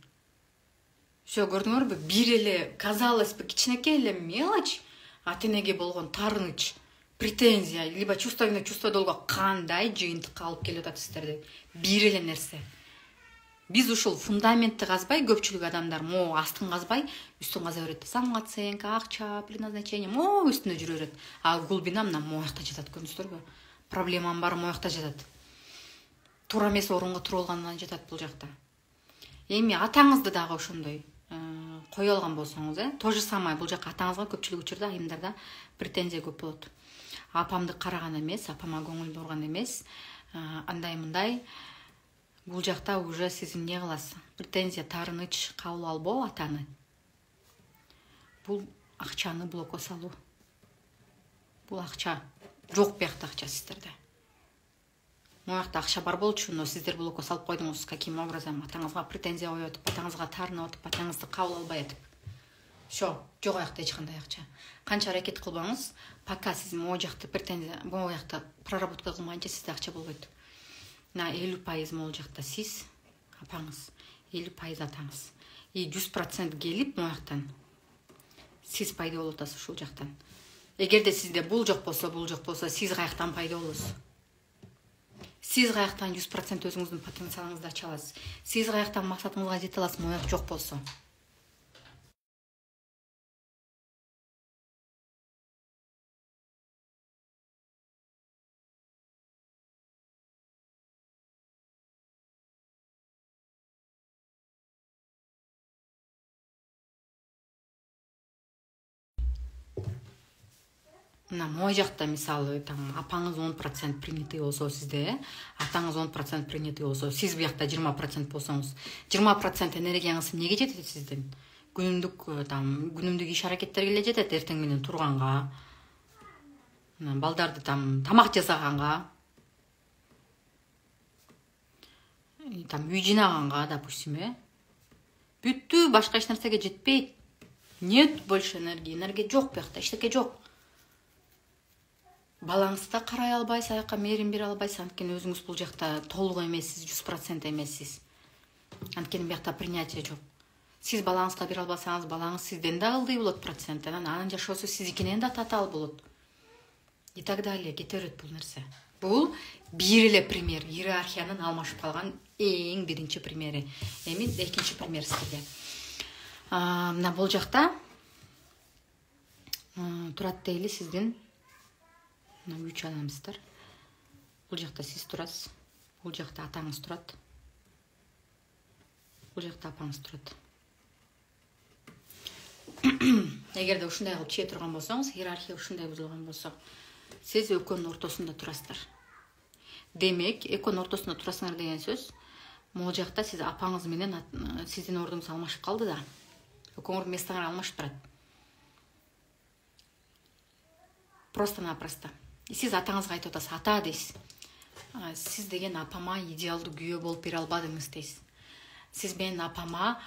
Все, көрдүңөрбү? Бир эле, казалось бы, кичинекей эле мелочь, атенеге болгон таарыныч, претензия, либо чувство вины, чувство долга кандай жыйынтыкка алып келип атат сиздерди? Бир эле нерсе. Биз ушул фундаментти казбай, көпчүлүк адамдар астын казбай, үстүн каза берет. Самооценка, акча, предназначение, үстүндө жүрө берет. Глубина мына моякта жатат, көрдүңүздөрбү? Проблемам бар моякта жатат. Туура эмес орунга туруп алгандан жатат бул жакта. Эми атаңызды дагы ошондой кое алган болсоңуз, то же самое бул жака атаңызга көпчүлүк учурда айымдарда претензия көп болот. Апамды караган эмес, апама көңүл бурган эмес, андай-мындай. Бул жакта уже сиз эмне кыласыз? Претензия, таарыныч кабыл албоо атаны. Бул акчаны блокко салуу. Бул акча жок, биякта акча сиздерде. Моякта акча бар болчу, но сиздер блокко салып койдуңуз. Каким образом? Атаңызга претензия коюп атып, атаңызга таарынып атып, атаңызды кабыл албай атып. Все, жок аякта эч кандай акча. Канча аракет кылбаңыз, пока сиз могу жакты претензия, могу жакта проработка кылмайынча сизде акча болбойт. 50% могул жакта сиз, апаңыз, 50% атаңыз. И 100% келип мояктан сиз пайда болуп атасыз ушул жактан. Эгерде сизде бул жок болсо, сиз каяктан пайда болосуз? Сиз каяктан 100% өзүңүздүн потенциалыңызды ача аласыз? Сиз каяктан максатыңызга жете аласыз, мояк жок болсо? Мына моy жакта мисалы апаңыз 10% принятый болсо сизде, атаңыз 10% принятый болсо, сиз биякта 20% болсоңуз, 20% энергияңыз эмнеге жетет сиздин? Күнүмдүк иш аракеттерге эле жетет, эртең менен турганга, балдарды тамак жасаганга, үй жынаганга, допустим, бүттү, башка эч нерсеге жетпейт. Нет больше энергии, энергия жок биякта, эчтеке жок. Балаңызды да карай албайсыз, аяка мээрим бере албайсыз, анткени өзүңүз бул жакта толук эмессиз, 100% эмессиз. Анткени биякта принятие жок. Сиз балаңызга бере албасаңыз, балаңыз сизден да ылдый болот проценттен, анын жашоосу сиздикинен да татаал болот. И так далее, кете берет бул нерсе. Бул бир эле пример, иерархиянын алмашып калган эң биринчи примери. Эми экинчи пример сизге. Мына бул жакта турат дейли сиздин мына 3 адамсыздар. Бул жакта сиз турасыз. Бул жакта атаңыз турат. Бул жакта апаңыз турат. Эгерде ушундай кылып чие турган болсоңуз, иерархия ушундай бузулган болсо, сиз экөөнүн ортосунда турасыздар. Демек, экөөнүн ортосунда турасыңар деген сөз, могул жакта сиз апаңыз менен сиздин ордуңуз алмашып калды да. Экөөңөрдүн местоңар алмашып турат. Просто-напросто. Сиз атаңызга айтып атасыз, ата дейсиз. Сиз деген апама идеалдуу күйөө болуп бере албадыңыз дейсиз. Сиз менин апама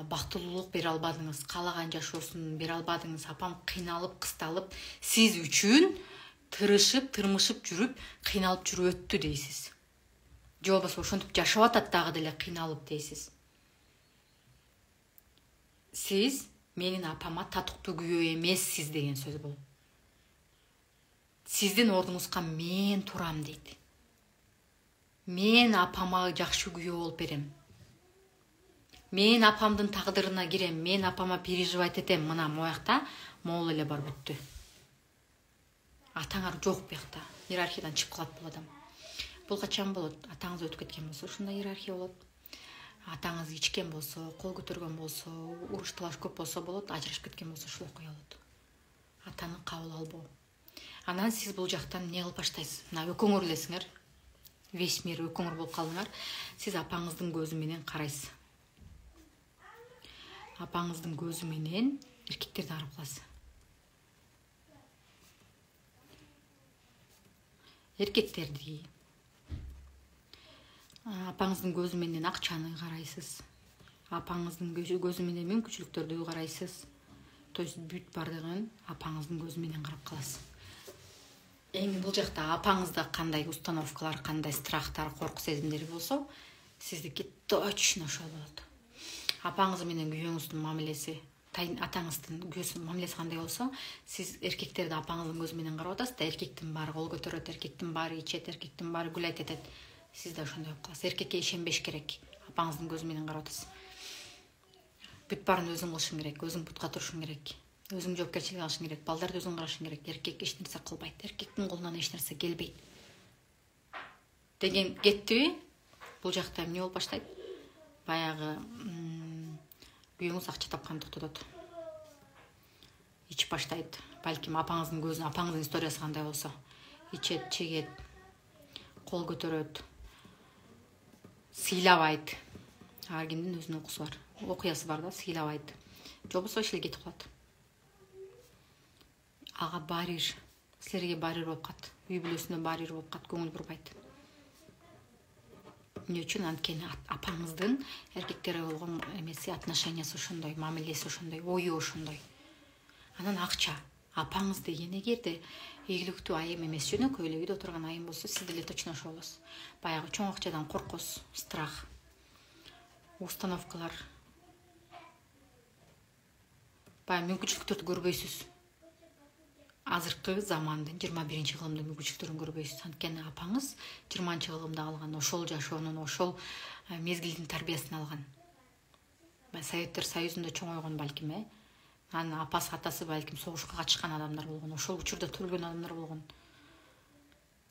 бактылуулук бере албадыңыз, каалаган жашоосун бере албадыңыз. Апам кыйналып, кысталып, сиз үчүн тырышып, тырмышып жүрүп, кыйналып жүрүп өттү дейсиз. Же болбосо ошентип жашап атат дагы деле кыйналып дейсиз. Сиз менин апама татыктуу күйөө эмессиз деген сөз бул. Сиздин ордуңузга мен турам дейт. Мен апама жакшы күйөө болуп берем. Мен апамдын тагдырына кирем, мен апама переживать этем. Мына моякта могул эле бар бүттү. Атаңар жок буякта. Иерархиядан чыгып калат бул адам. Бул качан болот? Атаңыз өтүп кеткен болсо, ушундай иерархия болот. Атаңыз ичкен болсо, кол көтөргөн болсо, уруш талаш көп болсо болот, ажырашып кеткен болсо ушул окуя болот. Атаны кабыл албоо. Анан сиз бул жактан эмне кылып баштайсыз? Мына экөөңөр элесиңер. Весь мир экөөңөр болуп калдыңар. Сиз апаңыздын көзү менен карайсыз. Апаңыздын көзү менен эркектерди карап каласыз. Эркектерди, апаңыздын көзү менен акчаны карайсыз. Апаңыздын көзү менен мүмкүнчүлүктөрдү карайсыз. То есть бүт бардыгын апаңыздын көзү менен карап каласыз. Эми бул жакта апаңызда кандай установкалар, кандай страхтар, корку сезимдери болсо, сиздики точно ошол болот. Апаңыз менен күйөөңүздүн мамилеси, атаңыздын күйөөсүнүн мамилеси кандай болсо, сиз эркектерди апаңыздын көзү менен карап атасыз да, эркектин баары кол көтөрөт, эркектин баары ичет, эркектин баары гүл айтет. Сиз да ошондой болуп каласыз. Эркекке ишенбеш керек. Апаңыздын көзү менен карап атасыз. Бүт баарын өзүң кылышың керек, өзүң бутка турушуң керек. Өзүң жоопкерчилик алышың керек, балдарды өзүң карашың керек. Эркек эч нерсе кылбайт, эркектин колунан эч нерсе келбейт. Деген кеттиби? Бул жакта эмне болуп баштайт? Баягы күйөөңүз акча тапканды токтотот. Ичип баштайт. Балким апаңыздын көзүн, апаңыздын историясы кандай болсо, ичет, чегет, кол көтөрөт, сыйлабайт. Ар кимдин өзүнүн окуусу бар. Окуясы бар да, сыйлабайт. Же болбосо иши кетип калат. Ага барир, силерге барир болуп калат. Үй бүлөсүнө барир болуп калат, көңүл бурбайт. Эмне үчүн? Анткени апаңыздын эркектерге болгон эмеси, отношениясы ошондой, мамилеси ошондой, ою ошондой. Анан акча. Апаңыз деген эгерде ийгиликтүү айым эмес, жөнөкөй эле үйдө отурган айым болсо, сиз деле точно ошол болосуз. Баягы чоң акчадан коркосуз, страх, установкалар. Баягы мүмкүнчүлүктөрдү көрбөйсүз. Азыркы замандын 21-кылымдын мүмкүнчүлүктөрүн көрбөйсүз. Анткени апаңыз 20-кылымда алган ошол жашоонун, ошол мезгилдин тарбиясын алган. Советтер Союзунда чоңойгон балким, анын апасы, атасы балким согушка катышкан адамдар болгон, ошол учурда төрөлгөн адамдар болгон.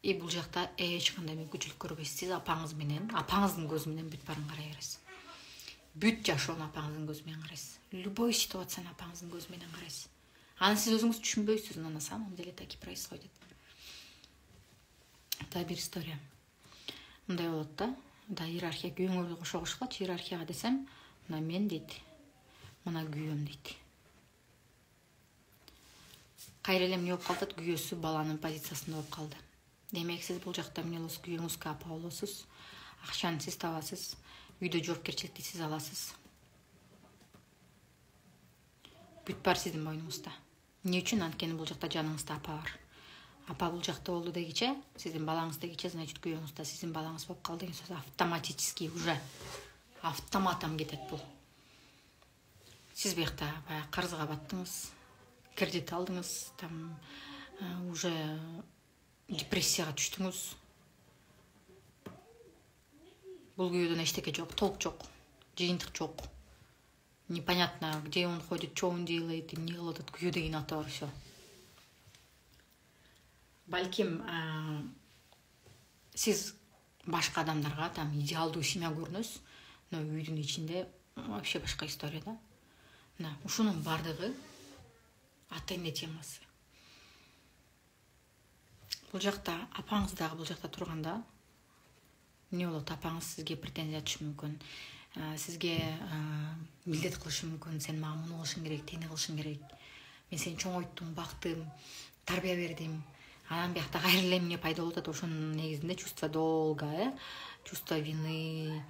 И бул жакта эч кандай мүмкүнчүлүк көрбөйсүз. Сиз апаңыз менен, апаңыздын көзү менен бүт баарын карай бересиз. Бүт жашоону апаңыздын көзү менен карайсыз. Любой ситуацияны апаңыздын көзү менен карайсыз. Аны сиз өзүңүз түшүнбөйсүз, но на самом деле так и происходит. Да, бир история. Мындай болот да. Да, иерархия, күйөөңөрдү кошо кошкулачы иерархияга десем, мына мен дейт, мына күйөөм дейт. Кайра эле эмне болуп калат? Күйөөсү баланын позициясында болуп калды. Демек, сиз бул жакта эмне болосуз? Күйөөңүзгө апа болосуз. Акчаны сиз табасыз. Үйдө жоопкерчиликти сиз аласыз. Бүт бар сиздин мойнуңузда. Эмне үчүн? Анткени бул жакта жаныңызда апа бар. Апа бул жакта болду дегиче, сиздин балаңыз дегиче, значит күйөөңүздө сиздин балаңыз болуп калды деген сөз. Автоматически уже автоматом кетет бул. Сиз буякта баягы карызга баттыңыз, кредит алдыңыз, там уже депрессияга түштүңүз, Бул күйөөдөн эчтеке жок, толк жок, жыйынтык жок. Непонятно, где он ходит, что он делает, эмне кылып атат, күйөө деген аты бар, все. Балким сиз башка адамдарга там идеалдуу семья көрүнөсүз, но үйдүн ичинде вообще башка история да. Мына ушунун бардыгы ата-эне темасы. Бул жакта апаңыз дагы бул жакта турганда эмне болот? Апаңыз сизге претензия айтышы мүмкүн. Сизге милдет кылышы мүмкүн. Сен мага муну кылышың керек, тени кылышың керек. Мен сени чоңойттум, бактым, тарбия бердим. Анан биякта кайра эле эмне пайда болуп атат? Ошонун негизинде чувство долга, чувство вины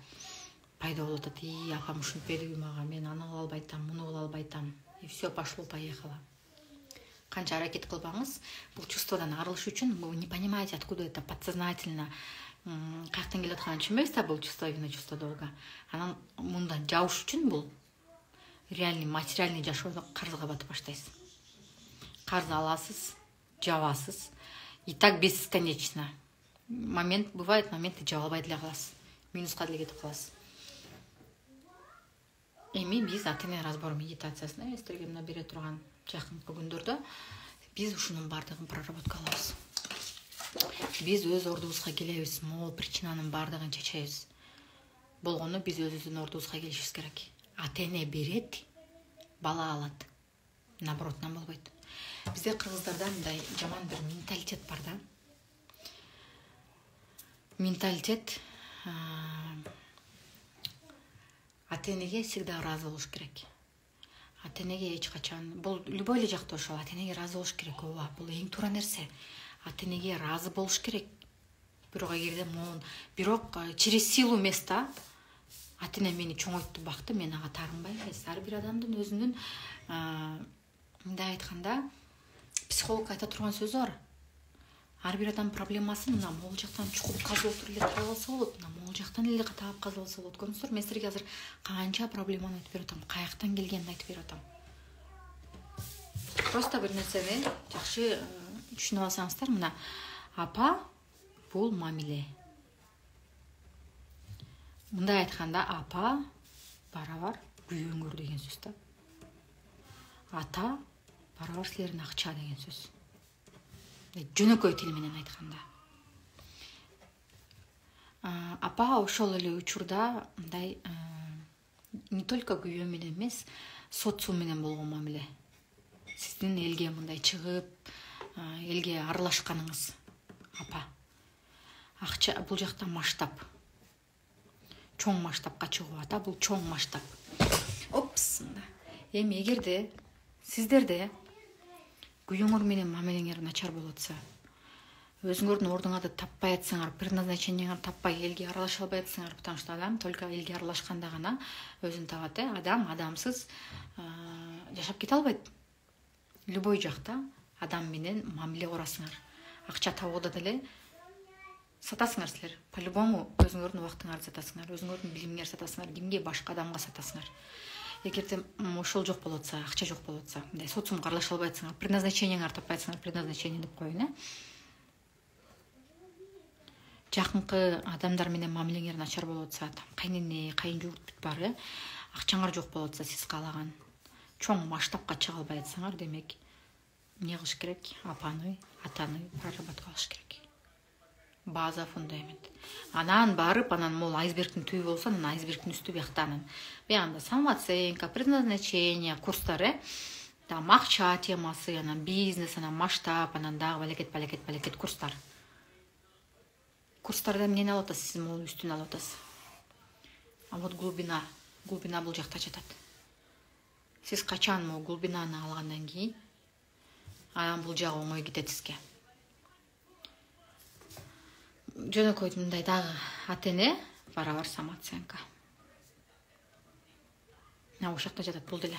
пайда болуп атат. Апам ушинтпедиби мага, мен аны кыла албай атам, муну кыла албай атам. И все пошло поехало. Канча аракет кылбаңыз, бул чувстводан арылыш үчүн, вы не понимаете, откуда это подсознательно каяктан келип атканын түшүнбөйсүз да, бул чувство вины, чувство долга. Анан мындан жабыш үчүн бул реальный материальный жашоодо карызга батып баштайсыз. Карыз аласыз, жабасыз. И так бесконечно. Бывает моменты жаба албай деле каласыз. Минуска деле кетип каласыз. Эми биз ата-эне разбор медитациясына эстерге мына бере турган жакынкы күндөрдө биз ушунун бардыгын проработка кылабыз. Биз өз ордубузга келебиз, могул причинанын бардыгын чечебиз. Болгону биз өзүбүздүн ордубузга келишибиз керек. Ата-эне берет, бала алат. Наоборотунан болбойт. Бизде кыргыздарда мындай жаман бир менталитет бар да. Менталитет ата-энеге всегда разы болуш керек. Ата-энеге эч качан, бул любой эле жакта ошол, ата-энеге разы болуш керек. Ооба, бул эң туура нерсе. Ата-энеге разы болуш керек. Бирок эгерде бирок через силу эмес да. Ата-эне мени чоңойтту, бакты, мен ага таарынбайм. Ар бир адамдын өзүнүн мындай айтканда психолог айта турган сөзү бар. Ар бир адам проблемасын мына могул жактан чукуп казып эле таап алса болот, мына могул жактан эле таап казып алса болот. Көрүңүздөр, мен силерге азыр канча проблеманы айтып берип атам, каяктан келгенин айтып берип атам. Просто бир нерсени жакшы түшүнүп алсаңыздар, мына апа бул мамиле. Мындай айтканда апа барабар күйөөңөр деген сөз да. Ата барабар силердин акча деген сөз. Жөнөкөй тил менен айтканда. Апа ошол эле учурда мындай не только күйөө менен эмес, социум менен болгон мамиле. Сиздин элге мындай чыгып, элге аралашканыңыз апа. Акча бул жакта масштаб. Чоң масштабка чыгуу ата, бул чоң масштаб. Опс. Эми эгерде сиздерде күйөөңөр менен мамилеңер начар болуп атса, өзүңөрдүн ордуңарды таппай атсаңар, предназначениеңерди таппай элге аралаша албай атсаңар, потому что адам только элге аралашканда гана өзүн табат. Адамсыз жашап кете албайт. Любой жакта адам менен мамиле курасыңар. Акча табууда деле сатасыңар силер. По-любому өзүңөрдүн убактыңарды сатасыңар, өзүңөрдүн билимиңерди сатасыңар, кимге, башка адамга сатасыңар. Эгерде ошол жок болуп атса, акча жок болуп атса, мындай социумга аралаша албай атсаңар, предназначениеңерди таппай атсаңар, предназначение деп коеюн, жакынкы адамдар менен мамилеңер начар болуп атса, кайнене, кайынжурт бар, акчаңар жок болуп атса, сиз каалаган чоң масштабка чыга албай атсаңар, демек эмне кылыш керек? Апаны, атаны проработка кылыш керек. База, фундамент. Анан барып, анан мол айсбергдин түбү болсо, анан айсбергдин үстү бияктанын. Биягында самооценка, предназначение, курстар, там акча темасы, анан бизнес, анан масштаб, анан дагы балекет курстар. Курстарда эмнени алып атасыз? Сиз могул үстүн алып атасыз. А вот глубина бул жакта жатат. Сиз качан могул глубинаны алгандан кийин, анан бул жагы оңой кетет сизге. Жөнөкөй мындай дагы ата-эне барабар самооценка. Ошол жакта жатат бул деле.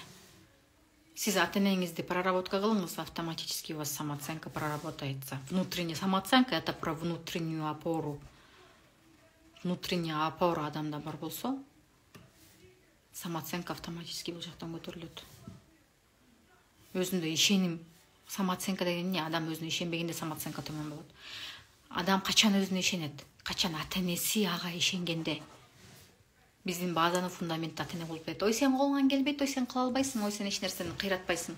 Сиз ата-энеңизди проработка кылыңыз, автоматически у вас самооценка проработается. Внутренняя самооценка — это про внутреннюю опору. Внутренняя опора адамда бар болсо, самооценка автоматически бул жактан көтөрүлөт. Өзүндө ишеним, самооценка деген эмне? Адам өзүнө ишенбегенде самооценка төмөн болот. Адам качан өзүнө ишенет? Качан ата-энеси ага ишенгенде. Биздин базанын фундаменти ата эне болуп кетет. Ой сен колуңан келбейт, ой сен кыла албайсың, ой сен эч нерсени кыйратпайсың.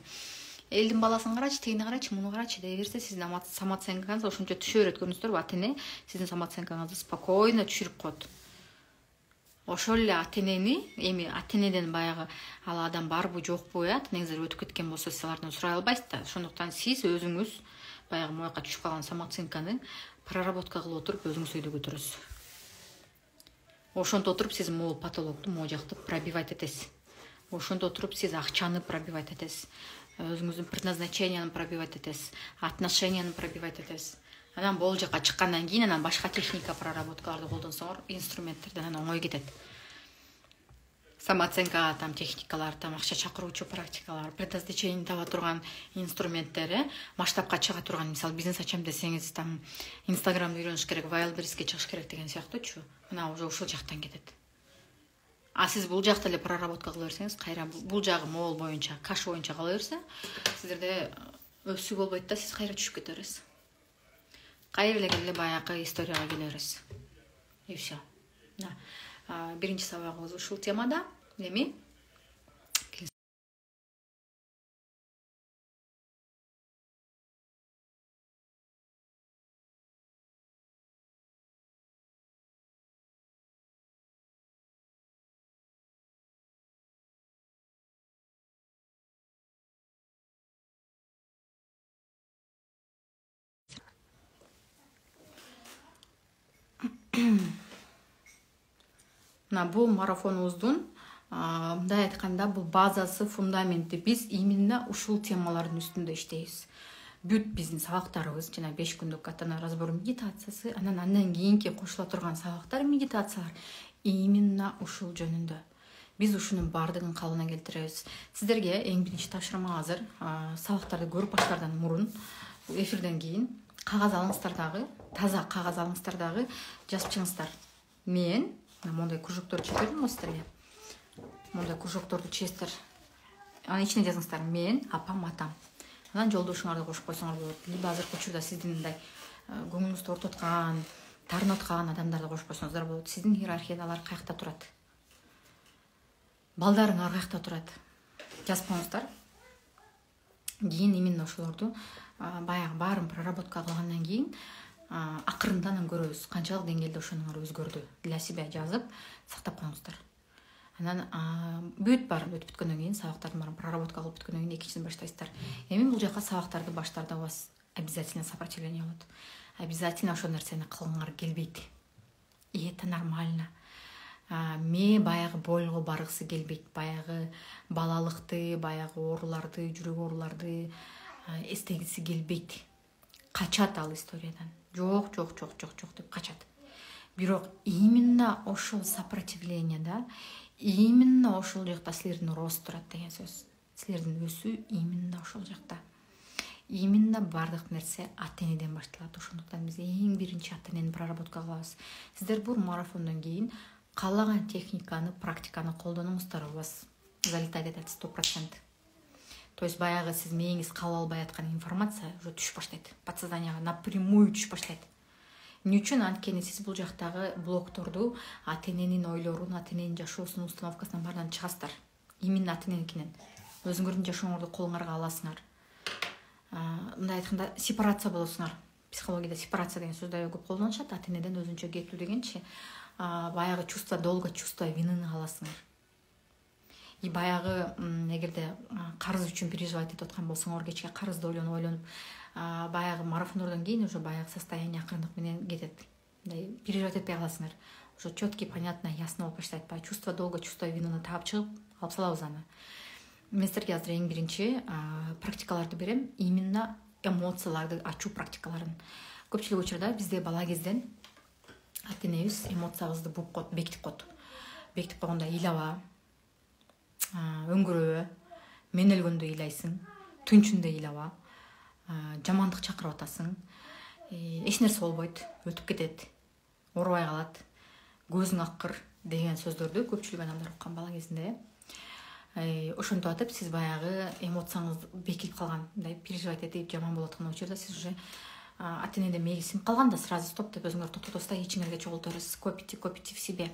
Элдин баласын карачы, тигини карачы, муну карачы дей берсе, сиздин самооценкаңыз ошончо түшөрөт, көрдүңүздөрбү? Ата эне сиздин самооценкаңызды спокойно түшүрүп коет. Ошол эле ата энени, эми ата энеден баягы ал адам барбы жокпу, ата энеңиздер өтүп кеткен болсо, сиз алардан сурай албайсыз да. Ошондуктан сиз өзүңүз баягы мояка түшүп калган самооценканы проработка кылып отуруп өзүңүз өйдө көтөрөсүз. Ошонто отуруп сиз могул потолокту могу жакты пробивать этесиз. Ошонто отуруп сиз акчаны пробивать этесиз. Өзүңүздүн предназначениянын пробивать этесиз. Отношениянын пробивать этесиз. Анан бул жака чыккандан кийин анан башка техника проработкаларды колдонсоңор, инструменттерден анан оңой кетет. Самооценка, там техникалар, там акча чакыруучу практикалар, предназначение таба турган инструменттери, масштабка чыга турган, мисалы бизнес ачам десеңиз, там Инстаграмды үйрөнүш керек, Wildberriesке чыгыш керек деген сыяктуучу. Мына уже ушул жактан кетет. А сиз бул жакта эле проработка кыла берсеңиз, кайра бул жагы могул боюнча, каш боюнча кала берсе, сиздерде өсүү болбойт да, сиз кайра түшүп кете бересиз. Кайра эле келе баягы историяга келе бересиз. И все. Биринчи сабагыбыз ушул темада. Эми бул марафонубуздун мындай айтканда бул базасы, фундаменти. Биз именно ушул темалардын үстүндө иштейбиз. Бүт биздин сабактарыбыз жана 5 күндүк ата-ана разбор медитациясы, андан кийинки кошула турган сабактар, медитациялар именно ушул жөнүндө. Биз ушунун баардыгын калыбына келтиребиз. Сиздерге эң биринчи тапшырма азыр сабактарды көрүп баштаардан мурун, эфирден кийин кагаз алыңыздар дагы, таза кагаз алыңыздар дагы, жазып чыгыңыздар. Мен мондай кружоктор чечип бердим сиздерге. Мондай кружокторду чечесиздер. Анын ичине жазыңыздар: мен, апам, атам. Анан жолдошуңарды кошуп койсоңор болот. Либо азыркы учурда сиздин мындай көңүлүңүздү ортоткан, тарноткан адамдарды кошуп койсоңуздар болот. Сиздин иерархияда алар каякта турат? Балдарыңар каякта турат? Жазып коюңуздар. Кийин именно ошолорду баягы баарын проработка кылгандан кийин акырындан көрөбүз канчалык деңгээлде ошонуңар өзгөрдү. Для себя жазып сактап коюңуздар. Анан бүт баарын өтүп бүткөндөн кийин, сабактардын баарын проработка кылып бүткөндөн кийин экинчисин баштайсыздар. Эми бул жака сабактарды баштарда у вас обязательно сопротивление болот. Обязательно ошол нерсени кылгыңар келбейт. И это нормально. Баягы бойлго баргысы келбейт. Баягы балалыкты, баягы ооруларды, жүрөк ооруларды эстегиси келбейт. Качат ал историядан. Жок деп качат. Бирок именно ошол сопротивлениеда, именно ошол жакта силердин рост турат деген сөз. Силердин өсүү именно ошол жакта. Именно бардык нерсе ата энеден башталат. Ошондуктан биз эң биринчи ата энени проработка кылабыз. Сиздер бул марафондон кийин каалаган техниканы, практиканы колдонуңуздар, у вас залетает этот 100%. То есть баягы сиз мээңиз кабыл албай аткан информация уже түшүп баштайт. Подсознанияга напрямую түшүп баштайт. Эмне үчүн? Анткени сиз бул жактагы блокторду, ата эненин ойлорун, ата эненин жашоосунун установкасынан баарынан чыгасыздар. Именно ата эненикинен. Өзүңөрдүн жашооңорду колуңарга аласыңар. Мындай айтканда сепарация болосуңар. Психологияда сепарация деген сөздү көп колдонушат. Ата энеден өзүнчө кетүү дегенчи баягы чувство долга, чувство винаны аласыңар. И баягы эгерде карыз үчүн переживать этип аткан болсоңор, кечке карызды ойлонуп, баягы марафондордон кийин уже баягы состояние акырындык менен кетет. Переживать этпей каласыңар. Уже четкий, понятно, ясно болуп баштайт. Чувство долга, чувство винаны таап чыгып алып салабыз аны. Мен силерге азыр эң биринчи практикаларды берем. Именно эмоцияларды ачуу практикаларын. Көпчүлүк учурда бизде бала кезден ата энебиз эмоциябызды буп коет, бекитип коет. Бекитип койгондо ыйлаба, өңгүрөбө, мен өлгөндө ыйлайсың, түнчүндө ыйлаба, жамандык чакырып атасың, эч нерсе болбойт, өтүп кетет, оорубай калат, көзүң аккыр деген сөздөрдү көпчүлүк адамдар уккан бала кезинде. Ошентип атып сиз баягы эмоцияңыз бекилип калган, мындай переживать этип жаман болуп аткан учурда сиз уже ата энеден мээңиз сиңип калганда сразу стоп деп өзүңөр токтотобуз да, ичиңерге чогултуп бересиз. Копите в себе.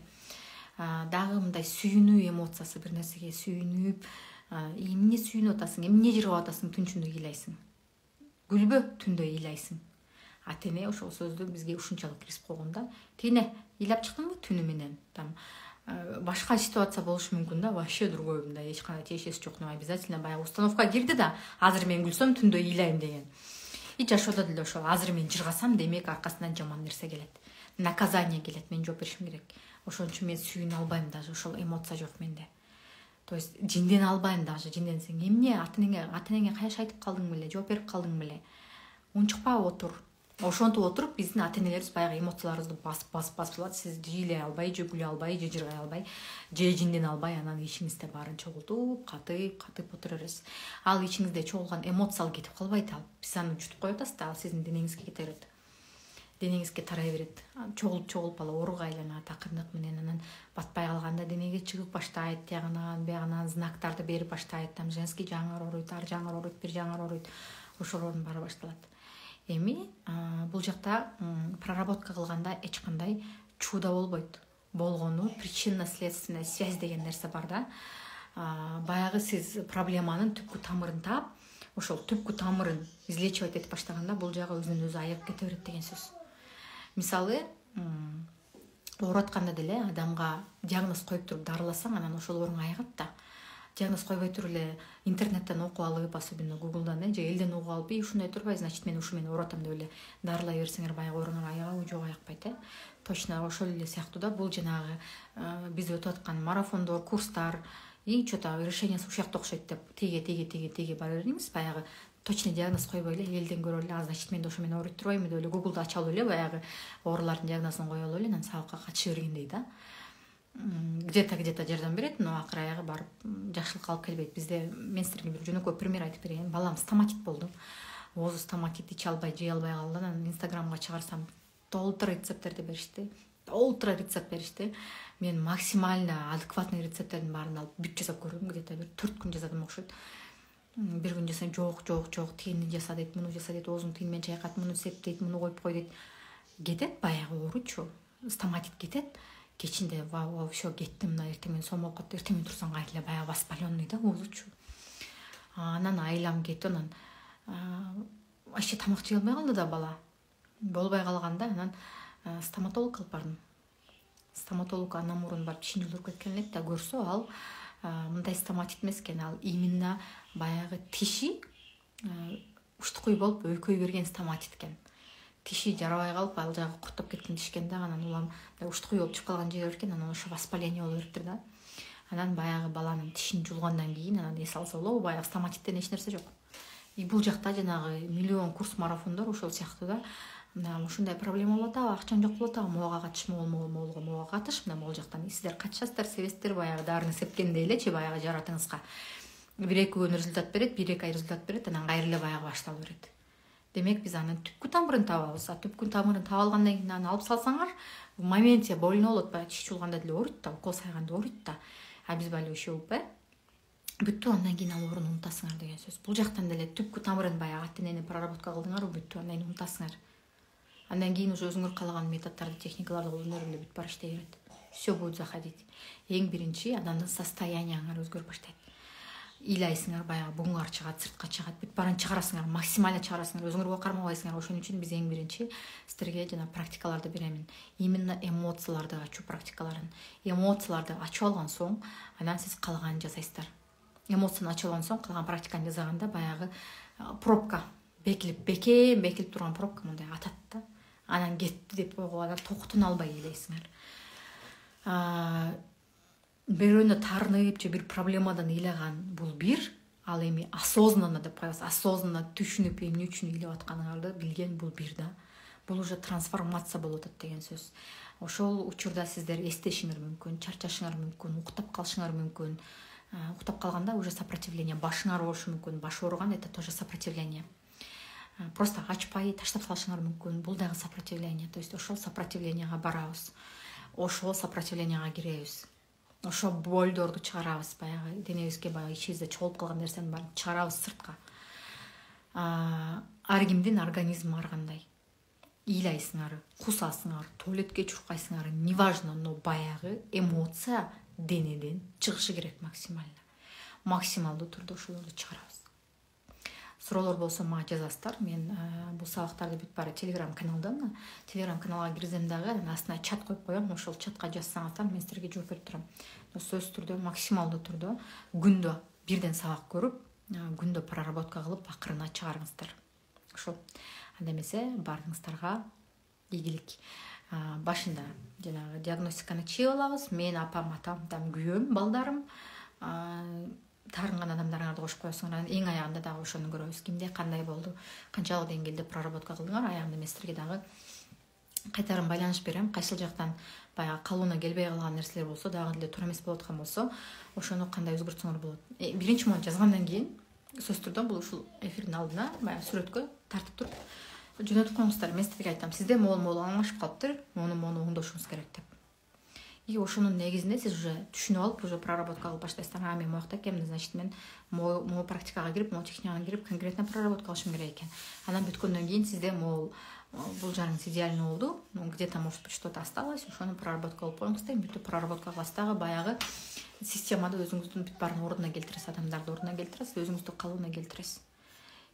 дагы мындай сүйүнүү эмоциясы, бир нерсеге сүйүнүп, эмне сүйүнүп атасың, эмне жыргап атасың, түн ичинде ыйлайсың. Күлбө, түндө ыйлайсың. Атене ошол сөздү бизге ушунчалык киргизип койгон да. Тине ыйлап чыктыңбы түнү менен? Там башка ситуация болушу мүмкүн да, вообще другой, мындай эч кандай тиешеси жок, обязательно баягы установка кирди да, азыр мен күлсөм түндө ыйлайм деген. И жашоодо деле ошол, азыр мен жыргасам, демек аркасынан жаман нерсе келет. Наказание келет, мен жооп беришим керек. Ошон үчүн мен сүйүнө албайм, даже ошол эмоция жок менде. То есть жиндене албайм, даже жинденсең эмне атеңе каяш айтып калдың беле, жооп берип калдың беле. Унчукпа, отур. Ошентип отуруп биздин ата-энелерибиз баягы эмоцияларыбызды басып алат. Сиз ыйлай албай, же күлө албай, же жыргай албай, же жиндене албай, анан ичиңизде баарын чогултуп, катып отура бересиз. Ал ичиңизде чогулган эмоция кетип калбайт, ал биз аны жутуп коюп атабыз да, ал сиздин денеңизге кете берет. Денеңизге тарай берет. Чогулуп ала ооруга айланат акырындык менен, анан батпай калганда денеге чыгып баштайт, тиягынан биягынан знактарды берип баштайт. Там женский жаңыр ооруйт, ар жаңыр ооруйт, бир жаңыр ооруйт. Ошолордун баары башталат. Эми бул жакта проработка кылганда эч кандай чудо болбойт. Болгону причинно-следственная связь деген нерсе бар да. Баягы сиз проблеманын түпкү тамырын таап, ошол түпкү тамырын излечивать этип баштаганда бул жагы өзүнөн өзү айыгып кете берет деген сөз. Мисалы, оорутканда деле адамга диагноз коюп туруп дарыласаң, анан ошол ооруң айыгат да. Диагноз койбой туруп эле интернеттен окуп алып, особенно Google'дан, же элден окуп алып, ушундай турбай, значит мен ушу менен оорутам деп эле дарылай берсеңер, баягы ооруңар айыгабы, жок, айыкпайт. Точно ошол эле сыяктуу да, бул жанагы биз өтүп аткан марафондор, курстар, и что-то решение ушул жакта окшойт деп теге бара бериңиз, баягы точно диагноз койбой эле элден көрө эле, значит мен ошо менен ооруйт турбайбы деп эле Google'да ача алып эле баягы оорулардын диагнозун кое алып эле, анан сабакка катыша бергендей да. Где-то жардам берет, но акыры аягы барып жакшылыкка алып келбейт. Бизде мен силерге бир жөнөкөй пример айтып берейин. Балам стоматит болду. Оозу стоматит, иче албай, жей албай калды. Анан Инстаграмга чыгарсам, толтура рецепттерди беришти. Толтура рецепт беришти. Мен максимально адекватный рецепттердин баарын алып бүт жасап көрдүм. Где-то бир 4 күн жасадым окшойт. Бир күн жасайм, жок, тигини жаса дейт, муну жаса дейт, оозун тиги менен чайкат, муну сеп дейт, муну коюп кой дейт. Кетет баягы ооручу. Стоматит кетет. Кечинде все кеттим, мына эртең менен сом окот, эртең менен турсаң кайра эле баягы воспаленный да, оозучу. Анан айлам кетти, анан вообще тамак жей албай калды да бала. Болбой калганда анан стоматолог алып бардым. Стоматолог ана мурун барып тишин жолдуруп кеткен элек да, көрсө ал мындай стоматит эмес экен, ал именно баягы тиши уштукуй болуп өйкөй берген стоматит экен. Тиши жарабай калып, ал жагы курттап кеткен тишкен да, анан улам уштукуй болуп чыгып калган жери экен, анан ошо воспаление болуп бериптир да. Анан баягы баланын тишин жулгандан кийин анан эс алса болобу, баягы стоматиттен эч нерсе жок. И бул жакта жанагы миллион курс марафондор ошол сыяктуу да. Мына ушундай проблема болуп атабы, акчаң жок болуп атабы, могуга катыш, могуга катыш, мына могул жактан сиздер катышасыздар, себесиздер, баягы дарыны сепкендей элечи, баягы жаратыңызга 1-2 күн результат берет, 1-2 ай результат берет, анан кайра эле баягы башталып берет. Демек биз анын түпкү тамырын табабыз. Түпкү тамырын таап алгандан кийин аны алып салсаңар, в моменте больно болот, баягы тиш жулганда деле ооруйт да, укол сайганда ооруйт да. А биз бали ушул бүттү, андан кийин ал ооруну унутасыңар деген сөз. Бул жактан деле түпкү тамырын баягы ата-энени проработка кылдыңарбы, бүттү, андан кийин унутасыңар. Андан кийин уже өзүңөр каалаган методдорду, техникаларды колдонуп эле бүт бара иштей берет. Все будет заходить. Эң биринчи адамдын состоянияңар өзгөрүп баштайт. Ыйлайсыңар, баягы буңар чыгат, сыртка чыгат, бүт баарын чыгарасыңар, максимально чыгарасыңар, өзүңөргө кармабайсыңар. Ошон үчүн биз эң биринчи сиздерге жана практикаларды беремин. Именно эмоцияларды ачуу практикаларын. Эмоцияларды ачып алган соң, анан сиз калганын жасайсыздар. Эмоцияны ачып алган соң, калган практиканы жасаганда баягы пробка бекилип турган пробка мындай атат да. Анан кетти деп койгоп анан токтоно албай ыйлайсыңар. Бирөөнө тарынып же бир проблемадан ыйлаган бул бир, ал эми осознанно деп коебуз, осознанно түшүнүп эмне үчүн ыйлап атканыңарды билген бул бир да. Бул уже трансформация болуп атат деген сөз. Ошол учурда сиздер эстешиңер мүмкүн, чарчашыңар мүмкүн, уктап калышыңар мүмкүн. Уктап калганда уже сопротивление, башың оорушу мүмкүн. Баш ооруган это тоже сопротивление. Просто ачпай таштап салышыңар мүмкүн. Бул дагы сопротивление. То есть ошол сопротивленияга барабыз. Ошол сопротивленияга киребиз. Ошо болдорду чыгарабыз, баягы денебизге, баягы ичибизде чогулуп калган нерсени баарын чыгарабыз сыртка. Ар кимдин организми ар кандай. ыйлайсыңар, кусасыңар, туалетке чуркайсыңар, неважно, но баягы эмоция денеден чыгышы керек максималдуу түрдө ошолорду чыгарабыз. Суроолор болсо мага жазасыздар. Мен бул сабактарды бүт баары Telegram каналдан, Telegram каналга кирсем дагы астына чат коюп коем. Ошол чатка жазсаңыздар, мен силерге жооп берип турам. Сөзсүз түрдө, максималдуу түрдө күндө бирден сабак көрүп, күндө проработка кылып акырына чыгарыңыздар. Ошол. Анда эмесе баарыңыздарга ийгилик. Башында жанагы диагностиканы чыйып алабыз. Мен апам, атам, күйөөм, балдарым, таарынган адамдарыңарды кошуп коесуңар. Эң аягында дагы ошону көрөбүз. Кимде кандай болду, канчалык деңгээлде проработка кылдыңар. Аягында мен силерге дагы кайтарым байланыш берем. Кайсыл жактан баягы калууна келбей калган нерселер болсо, дагы эле туура эмес болуп аткан болсо, ошону кандай өзгөртсөңөр болот. Биринчи момент жазгандан кийин сөз түрдө бул ушул эфирдин алдына баягы сүрөткө тартып туруп жөнөтүп коюңуздар. Мен силерге айтам, сизде могул аңлашып калыптыр, мону оңдошуңуз керек деп. И ошонун негизинде сиз уже түшүнүп алып, уже проработка кылып баштайсыздар. Мен моякта экенмин, значит мен могу практикага кирип, могу техникага кирип, конкретно проработка кылышым керек экен. Анан бүткөндөн кийин сизде могул бул жарыңыз идеально болду, где-то может быть что-то осталось, ошону проработка кылып коюңуздар. Бүтүп проработка кыласыз дагы баягы системада өзүңүздүн бүт баарын ордуна келтиресиз, адамдарды ордуна келтиресиз, өзүңүздү калыбына келтиресиз.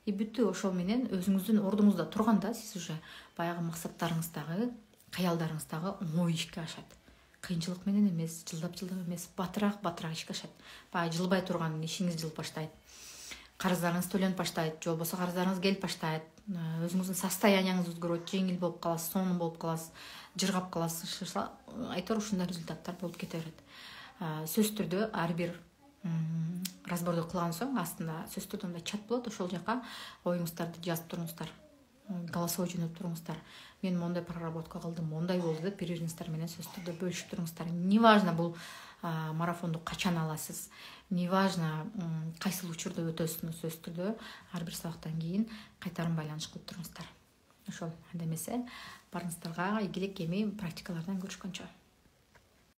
И бүттү. Ошол менен өзүңүздүн ордуңузда турганда сиз уже баягы максаттарыңыздагы, каялдарыңыздагы оңой ишке ашат. Кыйынчылык менен эмес, жылдап эмес, батыраак ишке ашат. Баягы жылбай турган ишиңиз жылып баштайт. Карыздарыңыз төлөнүп баштайт, же болбосо карыздарыңыз келип баштайт. Өзүңүздүн состоянияңыз өзгөрөт, жеңил болуп каласыз, сонун болуп каласыз, жыргап каласыз. Айтор ушундай результаттар болуп кете берет. Сөз түрдө ар бир разборду кылган соң астында сөз түрдө мындай чат болот. Ошол жака оюңуздарды жазып туруңуздар. Голосовой жөнөтүп туруңуздар. Мен мондай проработка кылдым, мондай болду деп бириңиздер менен сөз түрдө бөлүшүп туруңуздар. Неважно бул марафонду качан аласыз, неважно кайсыл учурда өтөсүз, сөз түрдө ар бир сабактан кийин кайтарым байланыш кылып туруңуздар. Ошол. Анда эмесе баарыңыздарга ийгилик, эми практикалардан көрүшкөнчө.